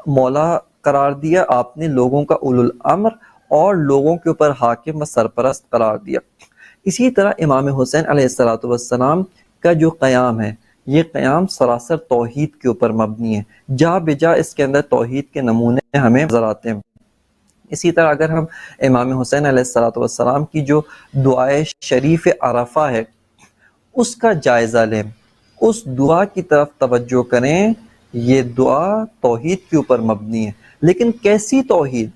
Speaker 1: مولا قرار دیا، آپ نے لوگوں کا اولو الامر اور لوگوں کے اوپر حاکم و سرپرست قرار دیا۔ اسی طرح امام حسین علیہ السلام کا جو قیام ہے، یہ قیام سراسر توحید کے اوپر مبنی ہے، جا بجا اس کے اندر توحید کے نمونے ہمیں نظر آتے ہیں۔ اسی طرح اگر ہم امام حسین علیہ السلام کی جو دعائے شریف عرفہ ہے اس کا جائزہ لیں، اس دعا کی طرف توجہ کریں، یہ دعا توحید کے اوپر مبنی ہے، لیکن کیسی توحید؟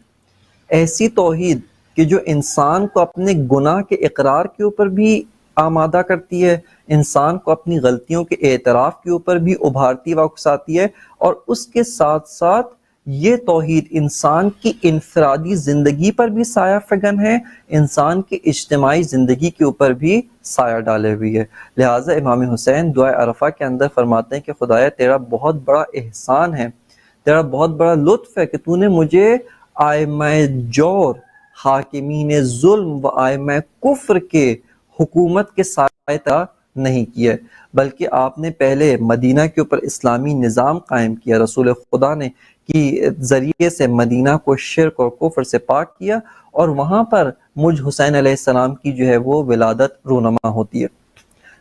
Speaker 1: ایسی توحید کہ جو انسان کو اپنے گناہ کے اقرار کے اوپر بھی آمادہ کرتی ہے، انسان کو اپنی غلطیوں کے اعتراف کے اوپر بھی ابھارتی و اکساتی ہے، اور اس کے ساتھ ساتھ یہ توحید انسان کی انفرادی زندگی پر بھی سایہ فگن ہے، انسان کی اجتماعی زندگی کے اوپر بھی سایہ ڈالے ہوئی ہے۔ لہٰذا امام حسین دعائے عرفہ کے اندر فرماتے ہیں کہ خدایا تیرا بہت بڑا احسان ہے، تیرا بہت بڑا لطف ہے کہ تو نے مجھے آئمہ جور، حاکمین ظلم و آئمہ کفر کے حکومت کے سائے تحت نہیں کیا ہے، بلکہ آپ نے پہلے مدینہ کے اوپر اسلامی نظام قائم کیا، رسول خدا نے کی ذریعے سے مدینہ کو شرک اور کفر سے پاک کیا، اور وہاں پر مجھ حسین علیہ السلام کی جو ہے وہ ولادت رونما ہوتی ہے۔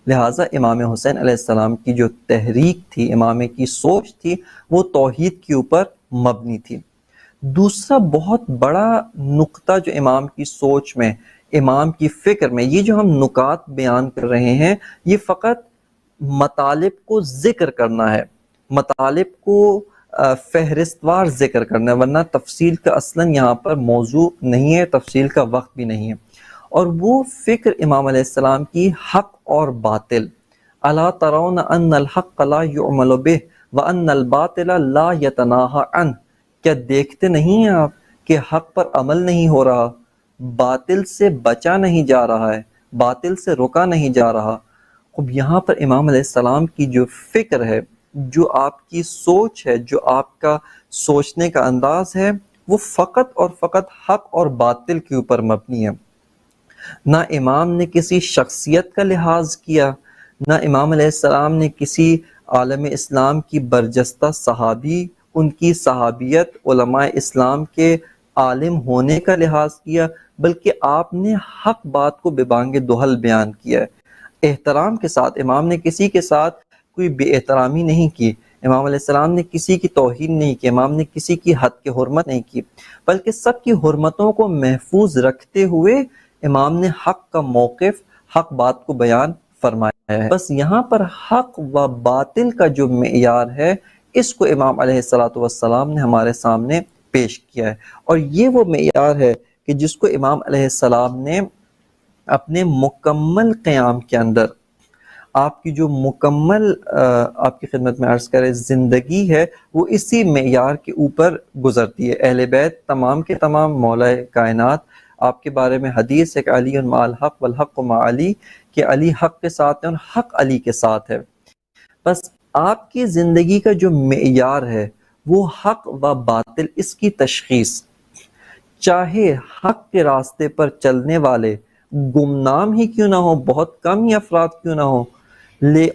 Speaker 1: لہٰذا امام حسین علیہ السلام کی جو تحریک تھی، امام کی سوچ تھی، وہ توحید کے اوپر مبنی تھی۔ دوسرا بہت بڑا نقطہ جو امام کی سوچ میں، امام کی فکر میں، یہ جو ہم نکات بیان کر رہے ہیں، یہ فقط مطالب کو ذکر کرنا ہے، مطالب کو فہرست وار ذکر کرنا ہے، ورنہ تفصیل کا اصلاً یہاں پر موضوع نہیں ہے، تفصیل کا وقت بھی نہیں ہے۔ اور وہ فکر امام علیہ السلام کی حق اور باطل، الا ترون ان الحق لا يعمل به وان الباطل لا يتناهى عنه، کیا دیکھتے نہیں ہیں آپ کہ حق پر عمل نہیں ہو رہا، باطل سے بچا نہیں جا رہا ہے، باطل سے رکا نہیں جا رہا۔ اب یہاں پر امام علیہ السلام کی جو فکر ہے، جو آپ کی سوچ ہے، جو آپ کا سوچنے کا انداز ہے، وہ فقط اور فقط حق اور باطل کے اوپر مبنی ہے۔ نہ امام نے کسی شخصیت کا لحاظ کیا، نہ امام علیہ السلام نے کسی عالم اسلام کی برجستہ صحابی، ان کی صحابیت، علماء اسلام کے عالم ہونے کا لحاظ کیا، بلکہ آپ نے حق بات کو ببانگ دہل بیان کیا ہے۔ احترام کے ساتھ، امام نے کسی کے ساتھ کوئی بے احترامی نہیں کی، امام علیہ السلام نے کسی کی توہین نہیں کی، امام نے کسی کی حد کی حرمت نہیں کی، بلکہ سب کی حرمتوں کو محفوظ رکھتے ہوئے امام نے حق کا موقف، حق بات کو بیان فرمایا ہے۔ بس یہاں پر حق و باطل کا جو معیار ہے، اس کو امام علیہ السلام نے ہمارے سامنے پیش کیا ہے، اور یہ وہ معیار ہے کہ جس کو امام علیہ السلام نے اپنے مکمل قیام کے اندر، آپ کی جو مکمل آپ کی خدمت میں عرض کرے زندگی ہے، وہ اسی معیار کے اوپر گزرتی ہے۔ اہل بیت تمام کے تمام، مولا کائنات، آپ کے بارے میں حدیث ہے کہ علی مع الحق والحق مع علی، کہ علی حق کے ساتھ ہے اور حق علی کے ساتھ ہے۔ بس آپ کی زندگی کا جو معیار ہے وہ حق و باطل، اس کی تشخیص، چاہے حق کے راستے پر چلنے والے گمنام ہی کیوں نہ ہو، بہت کم ہی افراد کیوں نہ ہو،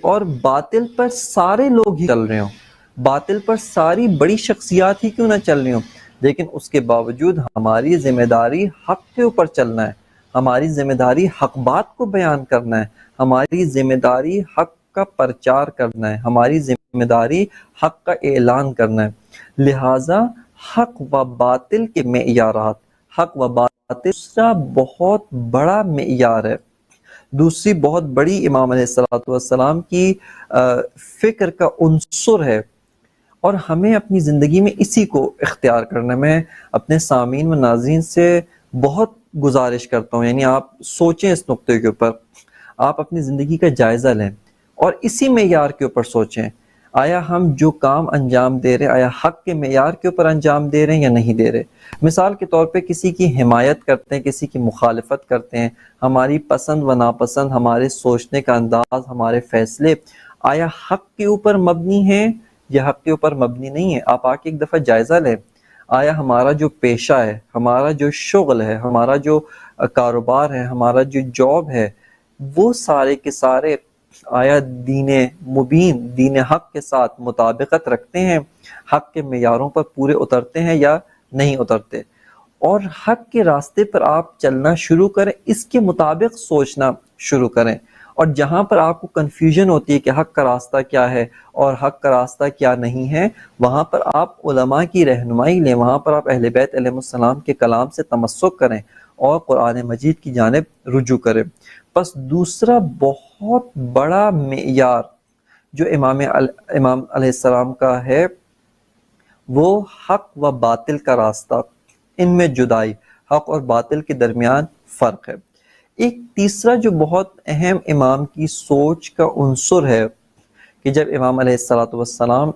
Speaker 1: اور باطل پر سارے لوگ ہی چل رہے ہوں، باطل پر ساری بڑی شخصیات ہی کیوں نہ چل رہی ہوں، لیکن اس کے باوجود ہماری ذمہ داری حق کے اوپر چلنا ہے، ہماری ذمہ داری حق بات کو بیان کرنا ہے، ہماری ذمہ داری حق کا پرچار کرنا ہے، ہماری ذمہ داری حق کا اعلان کرنا ہے۔ لہٰذا حق و باطل کے معیارات، حق و باطل دوسرا بہت بڑا معیار ہے، دوسری بہت بڑی امام علیہ السلام کی فکر کا عنصر ہے، اور ہمیں اپنی زندگی میں اسی کو اختیار کرنا ہے۔ میں اپنے سامعین و ناظرین سے بہت گزارش کرتا ہوں، یعنی آپ سوچیں اس نقطے کے اوپر، آپ اپنی زندگی کا جائزہ لیں اور اسی معیار کے اوپر سوچیں، آیا ہم جو کام انجام دے رہے ہیں، آیا حق کے معیار کے اوپر انجام دے رہے ہیں یا نہیں دے رہے۔ مثال کے طور پہ کسی کی حمایت کرتے ہیں، کسی کی مخالفت کرتے ہیں، ہماری پسند و ناپسند، ہمارے سوچنے کا انداز، ہمارے فیصلے آیا حق کے اوپر مبنی ہیں یا حق کے اوپر مبنی نہیں ہے۔ آپ آ کے ایک دفعہ جائزہ لیں، آیا ہمارا جو پیشہ ہے، ہمارا جو شغل ہے، ہمارا جو کاروبار ہے، ہمارا جو جاب ہے، وہ سارے کے سارے آیا دین مبین، دین حق کے ساتھ مطابقت رکھتے ہیں، حق کے معیاروں پر پورے اترتے ہیں یا نہیں اترتے۔ اور حق کے راستے پر آپ چلنا شروع کریں، اس کے مطابق سوچنا شروع کریں، اور جہاں پر آپ کو کنفیوژن ہوتی ہے کہ حق کا راستہ کیا ہے اور حق کا راستہ کیا نہیں ہے، وہاں پر آپ علماء کی رہنمائی لیں، وہاں پر آپ اہل بیت علیہ السلام کے کلام سے تمسک کریں اور قرآن مجید کی جانب رجوع کریں۔ پس دوسرا بہت بڑا معیار جو امام علیہ السلام کا ہے، وہ حق و باطل کا راستہ، ان میں جدائی، حق اور باطل کے درمیان فرق ہے۔ ایک تیسرا جو بہت اہم امام کی سوچ کا عنصر ہے کہ جب امام علیہ السلام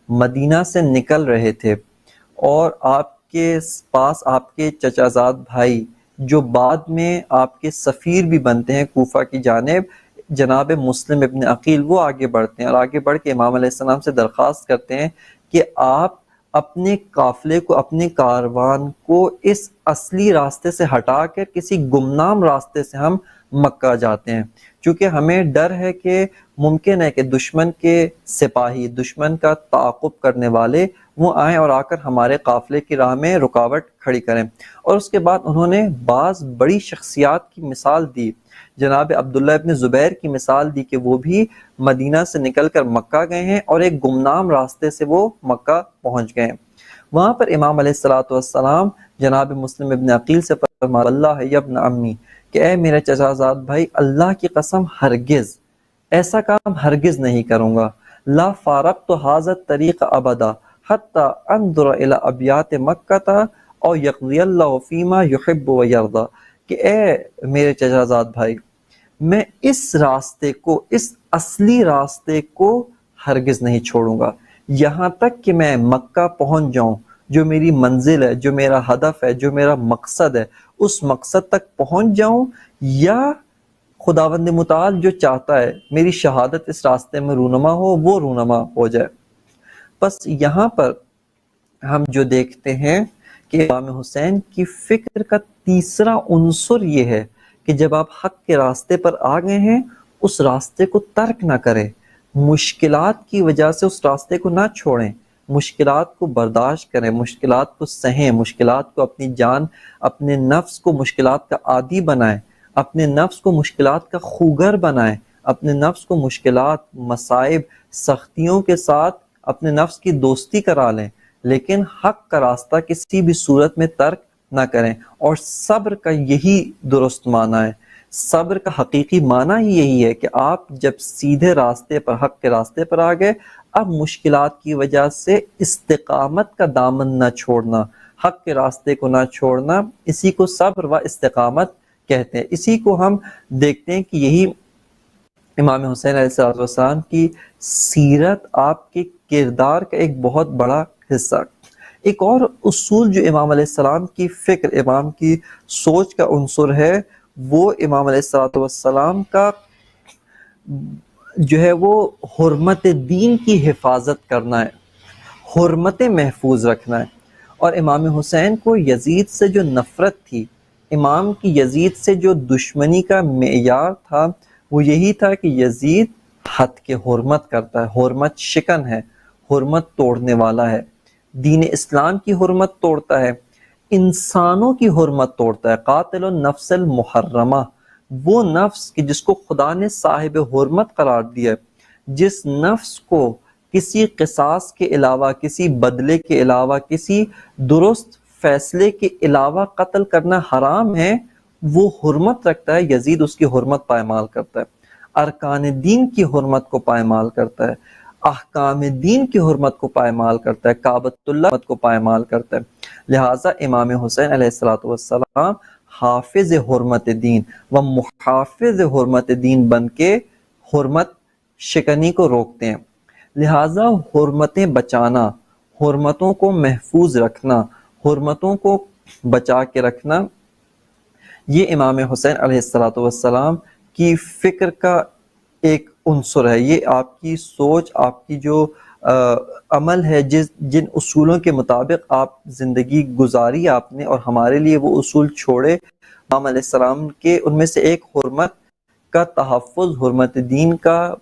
Speaker 1: مدینہ سے نکل رہے تھے اور آپ کے پاس آپ کے چچا زاد بھائی جو بعد میں آپ کے سفیر بھی بنتے ہیں کوفہ کی جانب، جناب مسلم ابن عقیل، وہ آگے بڑھتے ہیں اور آگے بڑھ کے امام علیہ السلام سے درخواست کرتے ہیں کہ آپ اپنے قافلے کو، اپنے کاروان کو اس اصلی راستے سے ہٹا کر کسی گمنام راستے سے ہم مکہ جاتے ہیں، چونکہ ہمیں ڈر ہے کہ ممکن ہے کہ دشمن کے سپاہی، دشمن کا تعاقب کرنے والے وہ آئیں اور آ کر ہمارے قافلے کی راہ میں رکاوٹ کھڑی کریں۔ اور اس کے بعد انہوں نے بعض بڑی شخصیات کی مثال دی، جناب عبداللہ ابن زبیر کی مثال دی کہ وہ بھی مدینہ سے نکل کر مکہ گئے ہیں اور ایک گمنام راستے سے وہ مکہ پہنچ گئے ہیں۔ وہاں پر امام علیہ الصلوۃ والسلام جناب مسلم ابن عقیل سے فرما اللہ یا ابن امی کہ اے میرے چچا زاد بھائی، اللہ کی قسم ہرگز ایسا کام ہرگز نہیں کروں گا، لا فارقت هذا الطریق ابدا حتی انظر الی ابیات مکہ او یقضی اللہ فیما یحب و یرضی، کہ اے میرے چچا زاد بھائی، میں اس راستے کو، اس اصلی راستے کو ہرگز نہیں چھوڑوں گا یہاں تک کہ میں مکہ پہنچ جاؤں، جو میری منزل ہے، جو میرا ہدف ہے، جو میرا مقصد ہے، اس مقصد تک پہنچ جاؤں، یا خداوند متعال جو چاہتا ہے میری شہادت اس راستے میں رونما ہو، وہ رونما ہو جائے۔ بس یہاں پر ہم جو دیکھتے ہیں کہ امام حسین کی فکر کا تیسرا عنصر یہ ہے کہ جب آپ حق کے راستے پر آ گئے ہیں، اس راستے کو ترک نہ کریں، مشکلات کی وجہ سے اس راستے کو نہ چھوڑیں، مشکلات کو برداشت کریں، مشکلات کو سہیں، مشکلات کو اپنی جان، اپنے نفس کو مشکلات کا عادی بنائیں، اپنے نفس کو مشکلات کا خوگر بنائیں، اپنے نفس کو مشکلات، مصائب، سختیوں کے ساتھ اپنے نفس کی دوستی کرا لیں، لیکن حق کا راستہ کسی بھی صورت میں ترک نہ کریں۔ اور صبر کا یہی درست معنی ہے، صبر کا حقیقی معنی ہی یہی ہے کہ آپ جب سیدھے راستے پر، حق کے راستے پر آ گئے، اب مشکلات کی وجہ سے استقامت کا دامن نہ چھوڑنا، حق کے راستے کو نہ چھوڑنا، اسی کو صبر و استقامت کہتے ہیں۔ اسی کو ہم دیکھتے ہیں کہ یہی امام حسین علیہ السلام کی سیرت، آپ کے کردار کا ایک بہت بڑا حصہ۔ ایک اور اصول جو امام علیہ السلام کی فکر، امام کی سوچ کا عنصر ہے، وہ امام علیہ السلام کا جو ہے وہ حرمت دین کی حفاظت کرنا ہے، حرمتیں محفوظ رکھنا ہے۔ اور امام حسین کو یزید سے جو نفرت تھی، امام کی یزید سے جو دشمنی کا معیار تھا، وہ یہی تھا کہ یزید حد کے حرمت کرتا ہے، حرمت شکن ہے، حرمت توڑنے والا ہے، دین اسلام کی حرمت توڑتا ہے، انسانوں کی حرمت توڑتا ہے۔ قاتل النفس المحرمہ، وہ نفس کہ جس کو خدا نے صاحب حرمت قرار دیا ہے، جس نفس کو کسی قصاص کے علاوہ، کسی بدلے کے علاوہ، کسی درست فیصلے کے علاوہ قتل کرنا حرام ہے، وہ حرمت رکھتا ہے، یزید اس کی حرمت پائمال کرتا ہے، ارکان دین کی حرمت کو پائمال کرتا ہے، احکام دین کی حرمت کو پائمال کرتا ہے، کعبۃ اللہ کو پائمال کرتا ہے۔ لہٰذا امام حسین علیہ السلام حافظ حرمت دین و محافظ حرمت دین بن کے حرمت شکنی کو روکتے ہیں۔ لہٰذا حرمتیں بچانا، حرمتوں کو محفوظ رکھنا، حرمتوں کو بچا کے رکھنا، یہ امام حسین علیہ السلام کی فکر کا ایک عنصر ہے۔ یہ آپ کی سوچ، آپ کی جو عمل ہے، جن اصولوں کے مطابق آپ زندگی گزاری آپ نے، اور ہمارے لیے وہ اصول چھوڑے امام علیہ السلام کے، ان میں سے ایک حرمت کا تحفظ، حرمت دین کا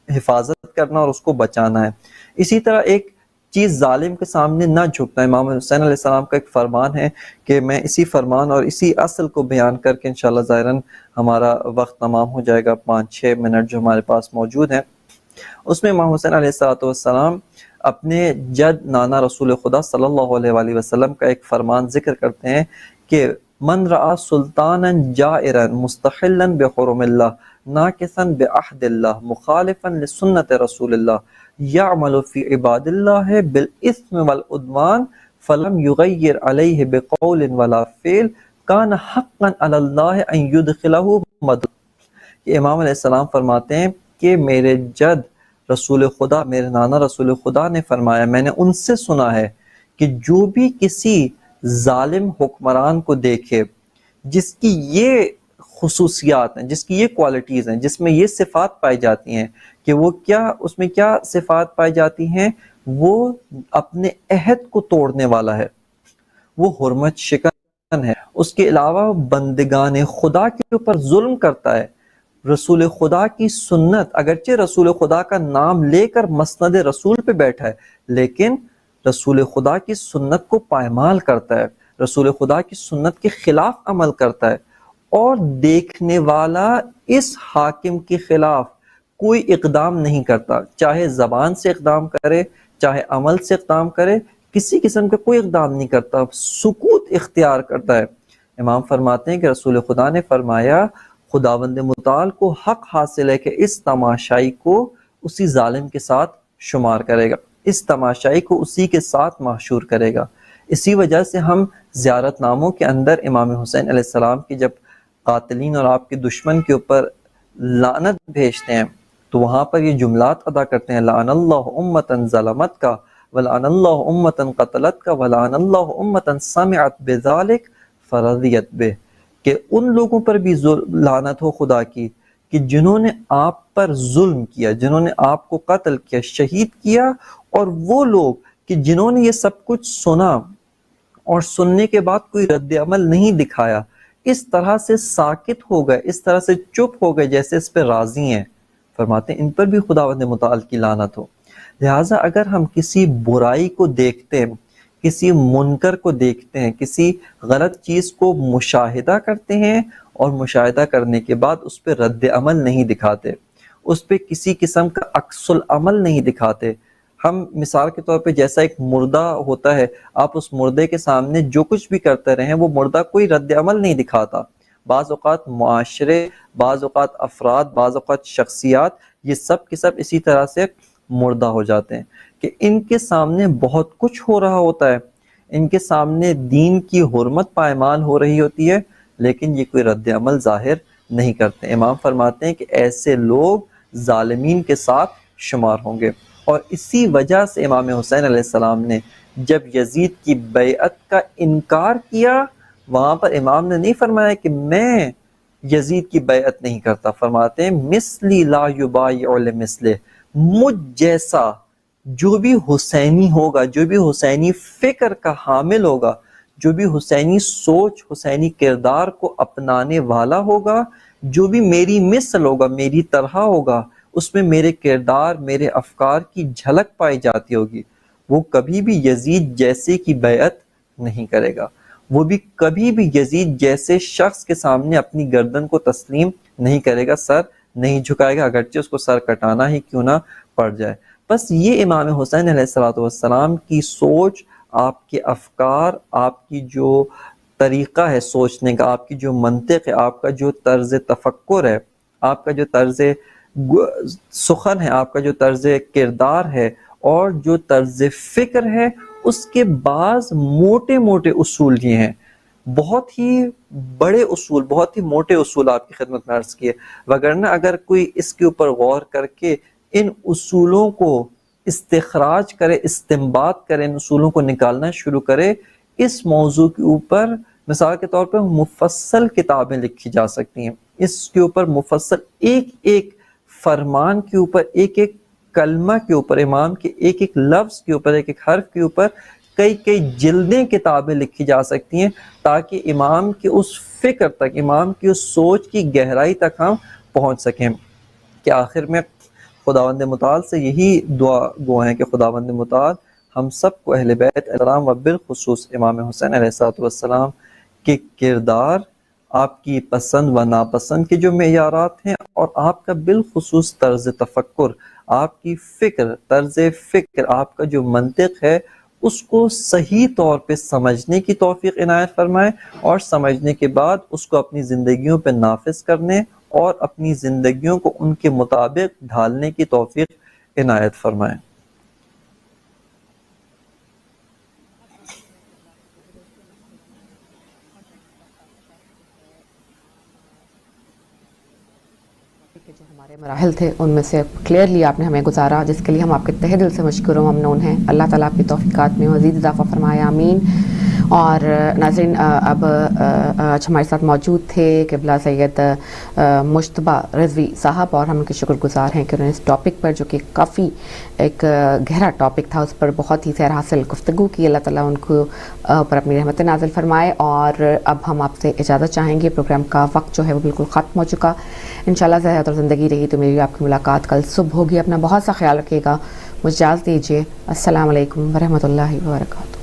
Speaker 1: حفاظت کرنا اور اس کو بچانا ہے۔ اسی طرح ایک چیز ظالم کے سامنے نہ جھکنا۔ امام حسین علیہ السلام کا ایک فرمان ہے کہ میں اسی فرمان اور اسی اصل کو بیان کر کے انشاءاللہ ظاہراً ہمارا وقت تمام ہو جائے گا، 5-6 منٹ جو ہمارے پاس موجود ہیں، اس میں امام حسین علیہ السلام اپنے جد نانا رسول خدا صلی اللہ علیہ وآلہ وسلم کا ایک فرمان ذکر کرتے ہیں کہ من رعا سلطانا جائرا مستحلا بحرم اللہ ناکثا بعہد اللہ مخالفا لسنت رسول اللہ یعمل فی عباد اللہ بالاثم والعدوان فلم یغیر علیہ بقول ولا فعل کان حقا علی اللہ ان یدخلہ مدد۔ کہ امام علیہ السلام فرماتے ہیں کہ میرے جد رسول خدا، میرے نانا رسول خدا نے فرمایا، میں نے ان سے سنا ہے کہ جو بھی کسی ظالم حکمران کو دیکھے جس کی یہ خصوصیات ہیں، جس کی یہ کوالٹیز ہیں، جس میں یہ صفات پائی جاتی ہیں، کہ وہ کیا، اس میں کیا صفات پائی جاتی ہیں، وہ اپنے عہد کو توڑنے والا ہے، وہ حرمت شکن ہے، اس کے علاوہ بندگان خدا کے اوپر ظلم کرتا ہے، رسول خدا کی سنت، اگرچہ رسول خدا کا نام لے کر مسند رسول پہ بیٹھا ہے لیکن رسول خدا کی سنت کو پائمال کرتا ہے، رسول خدا کی سنت کے خلاف عمل کرتا ہے، اور دیکھنے والا اس حاکم کے خلاف کوئی اقدام نہیں کرتا، چاہے زبان سے اقدام کرے چاہے عمل سے اقدام کرے، کسی قسم کا کوئی اقدام نہیں کرتا، سکوت اختیار کرتا ہے۔ امام فرماتے ہیں کہ رسول خدا نے فرمایا خداوند متعال کو حق حاصل ہے کہ اس تماشائی کو اسی ظالم کے ساتھ شمار کرے گا، اس تماشائی کو اسی کے ساتھ محشور کرے گا۔ اسی وجہ سے ہم زیارت ناموں کے اندر امام حسین علیہ السلام کی جب قاتلین اور آپ کے دشمن کے اوپر لعنت بھیجتے ہیں تو وہاں پر یہ جملات ادا کرتے ہیں، لعن اللہ امتن ظلمت کا ولعن اللہ امتن قتلت کا ولعن اللہ امتن سمعت بذالک فرضیت بہ، کہ ان لوگوں پر بھی لعنت ہو خدا کی کہ جنہوں نے آپ پر ظلم کیا، جنہوں نے آپ کو قتل کیا، شہید کیا، اور وہ لوگ کہ جنہوں نے یہ سب کچھ سنا اور سننے کے بعد کوئی رد عمل نہیں دکھایا، اس طرح سے ساکت ہو گئے، اس طرح سے چپ ہو گئے جیسے اس پہ راضی ہیں، فرماتے ہیں ان پر بھی خداوند متعال کی لعنت ہو۔ لہٰذا اگر ہم کسی برائی کو دیکھتے ہیں، کسی منکر کو دیکھتے ہیں، کسی غلط چیز کو مشاہدہ کرتے ہیں اور مشاہدہ کرنے کے بعد اس پہ رد عمل نہیں دکھاتے، اس پہ کسی قسم کا عکس العمل نہیں دکھاتے، ہم مثال کے طور پہ جیسا ایک مردہ ہوتا ہے، آپ اس مردے کے سامنے جو کچھ بھی کرتے رہیں وہ مردہ کوئی رد عمل نہیں دکھاتا۔ بعض اوقات معاشرے، بعض اوقات افراد، بعض اوقات شخصیات، یہ سب کے سب اسی طرح سے مردہ ہو جاتے ہیں کہ ان کے سامنے بہت کچھ ہو رہا ہوتا ہے، ان کے سامنے دین کی حرمت پائمال ہو رہی ہوتی ہے لیکن یہ کوئی رد عمل ظاہر نہیں کرتے۔ امام فرماتے ہیں کہ ایسے لوگ ظالمین کے ساتھ شمار ہوں گے، اور اسی وجہ سے امام حسین علیہ السلام نے جب یزید کی بیعت کا انکار کیا، وہاں پر امام نے نہیں فرمایا کہ میں یزید کی بیعت نہیں کرتا، فرماتے ہیں مثلی لا یبایع لمثلہ، مجھ جیسا جو بھی حسینی ہوگا، جو بھی حسینی فکر کا حامل ہوگا، جو بھی حسینی سوچ، حسینی کردار کو اپنانے والا ہوگا، جو بھی میری مثل ہوگا، میری طرح ہوگا، اس میں میرے کردار، میرے افکار کی جھلک پائی جاتی ہوگی، وہ کبھی بھی یزید جیسے کی بیعت نہیں کرے گا، وہ بھی کبھی بھی یزید جیسے شخص کے سامنے اپنی گردن کو تسلیم نہیں کرے گا، سر نہیں جھکائے گا، اگرچہ اس کو سر کٹانا ہی کیوں نہ پڑ جائے۔ بس یہ امام حسین علیہ السلام کی سوچ، آپ کے افکار، آپ کی جو طریقہ ہے سوچنے کا، آپ کی جو منطق ہے، آپ کا جو طرز تفکر ہے، آپ کا جو طرز سخن ہے، آپ کا جو طرز کردار ہے اور جو طرز فکر ہے، اس کے بعض موٹے موٹے اصول یہ ہیں، بہت ہی بڑے اصول، بہت ہی موٹے اصول آپ کی خدمت میں عرض کیے، وگرنہ اگر کوئی اس کے اوپر غور کر کے ان اصولوں کو استخراج کرے، استنباط کرے، ان اصولوں کو نکالنا شروع کرے، اس موضوع کے اوپر مثال کے طور پر مفصل کتابیں لکھی جا سکتی ہیں، اس کے اوپر مفصل ایک ایک فرمان کے اوپر، ایک ایک کلمہ کے اوپر، امام کے ایک ایک لفظ کے اوپر، ایک ایک حرف کے اوپر کئی کئی جلدیں کتابیں لکھی جا سکتی ہیں، تاکہ امام کے اس فکر تک، امام کی اس سوچ کی گہرائی تک ہم پہنچ سکیں، کہ آخر میں خداوند متعال سے یہی دعا گو ہیں کہ خداوند متعال ہم سب کو اہل بیت السلام و بالخصوص امام حسین علیہ السلام کے کردار، آپ کی پسند و ناپسند کے جو معیارات ہیں، اور آپ کا بالخصوص طرز تفکر، آپ کی فکر، طرز فکر، آپ کا جو منطق ہے، اس کو صحیح طور پہ سمجھنے کی توفیق عنایت فرمائے، اور سمجھنے کے بعد اس کو اپنی زندگیوں پہ نافذ کرنے اور اپنی زندگیوں کو ان کے مطابق ڈھالنے کی توفیق عنایت فرمائے۔
Speaker 2: کہ جو ہمارے مراحل تھے ان میں سے کلیئرلی آپ نے ہمیں گزارا، جس کے لیے ہم آپ کے تہہ دل سے مشکور و ممنون ہیں۔ اللہ تعالیٰ آپ کی توفیقات میں مزید اضافہ فرمائے، آمین۔ اور ناظرین اب ہمارے ساتھ موجود تھے قبلہ سید مجتبیٰ رضوی صاحب، اور ہم ان کے شکر گزار ہیں کہ انہوں نے اس ٹاپک پر جو کہ کافی ایک گہرا ٹاپک تھا اس پر بہت ہی سیر حاصل گفتگو کی. اللہ تعالیٰ ان کو پر اپنی رحمت نازل فرمائے. اور اب ہم آپ سے اجازت چاہیں گے، پروگرام کا وقت جو ہے وہ بالکل ختم ہو چکا. انشاءاللہ صحت اور زندگی رہی تو میری آپ کی ملاقات کل صبح ہوگی. اپنا بہت سا خیال رکھیے گا. مجھے اجازت دیجیے. السلام علیکم ورحمۃ اللہ وبرکاتہ.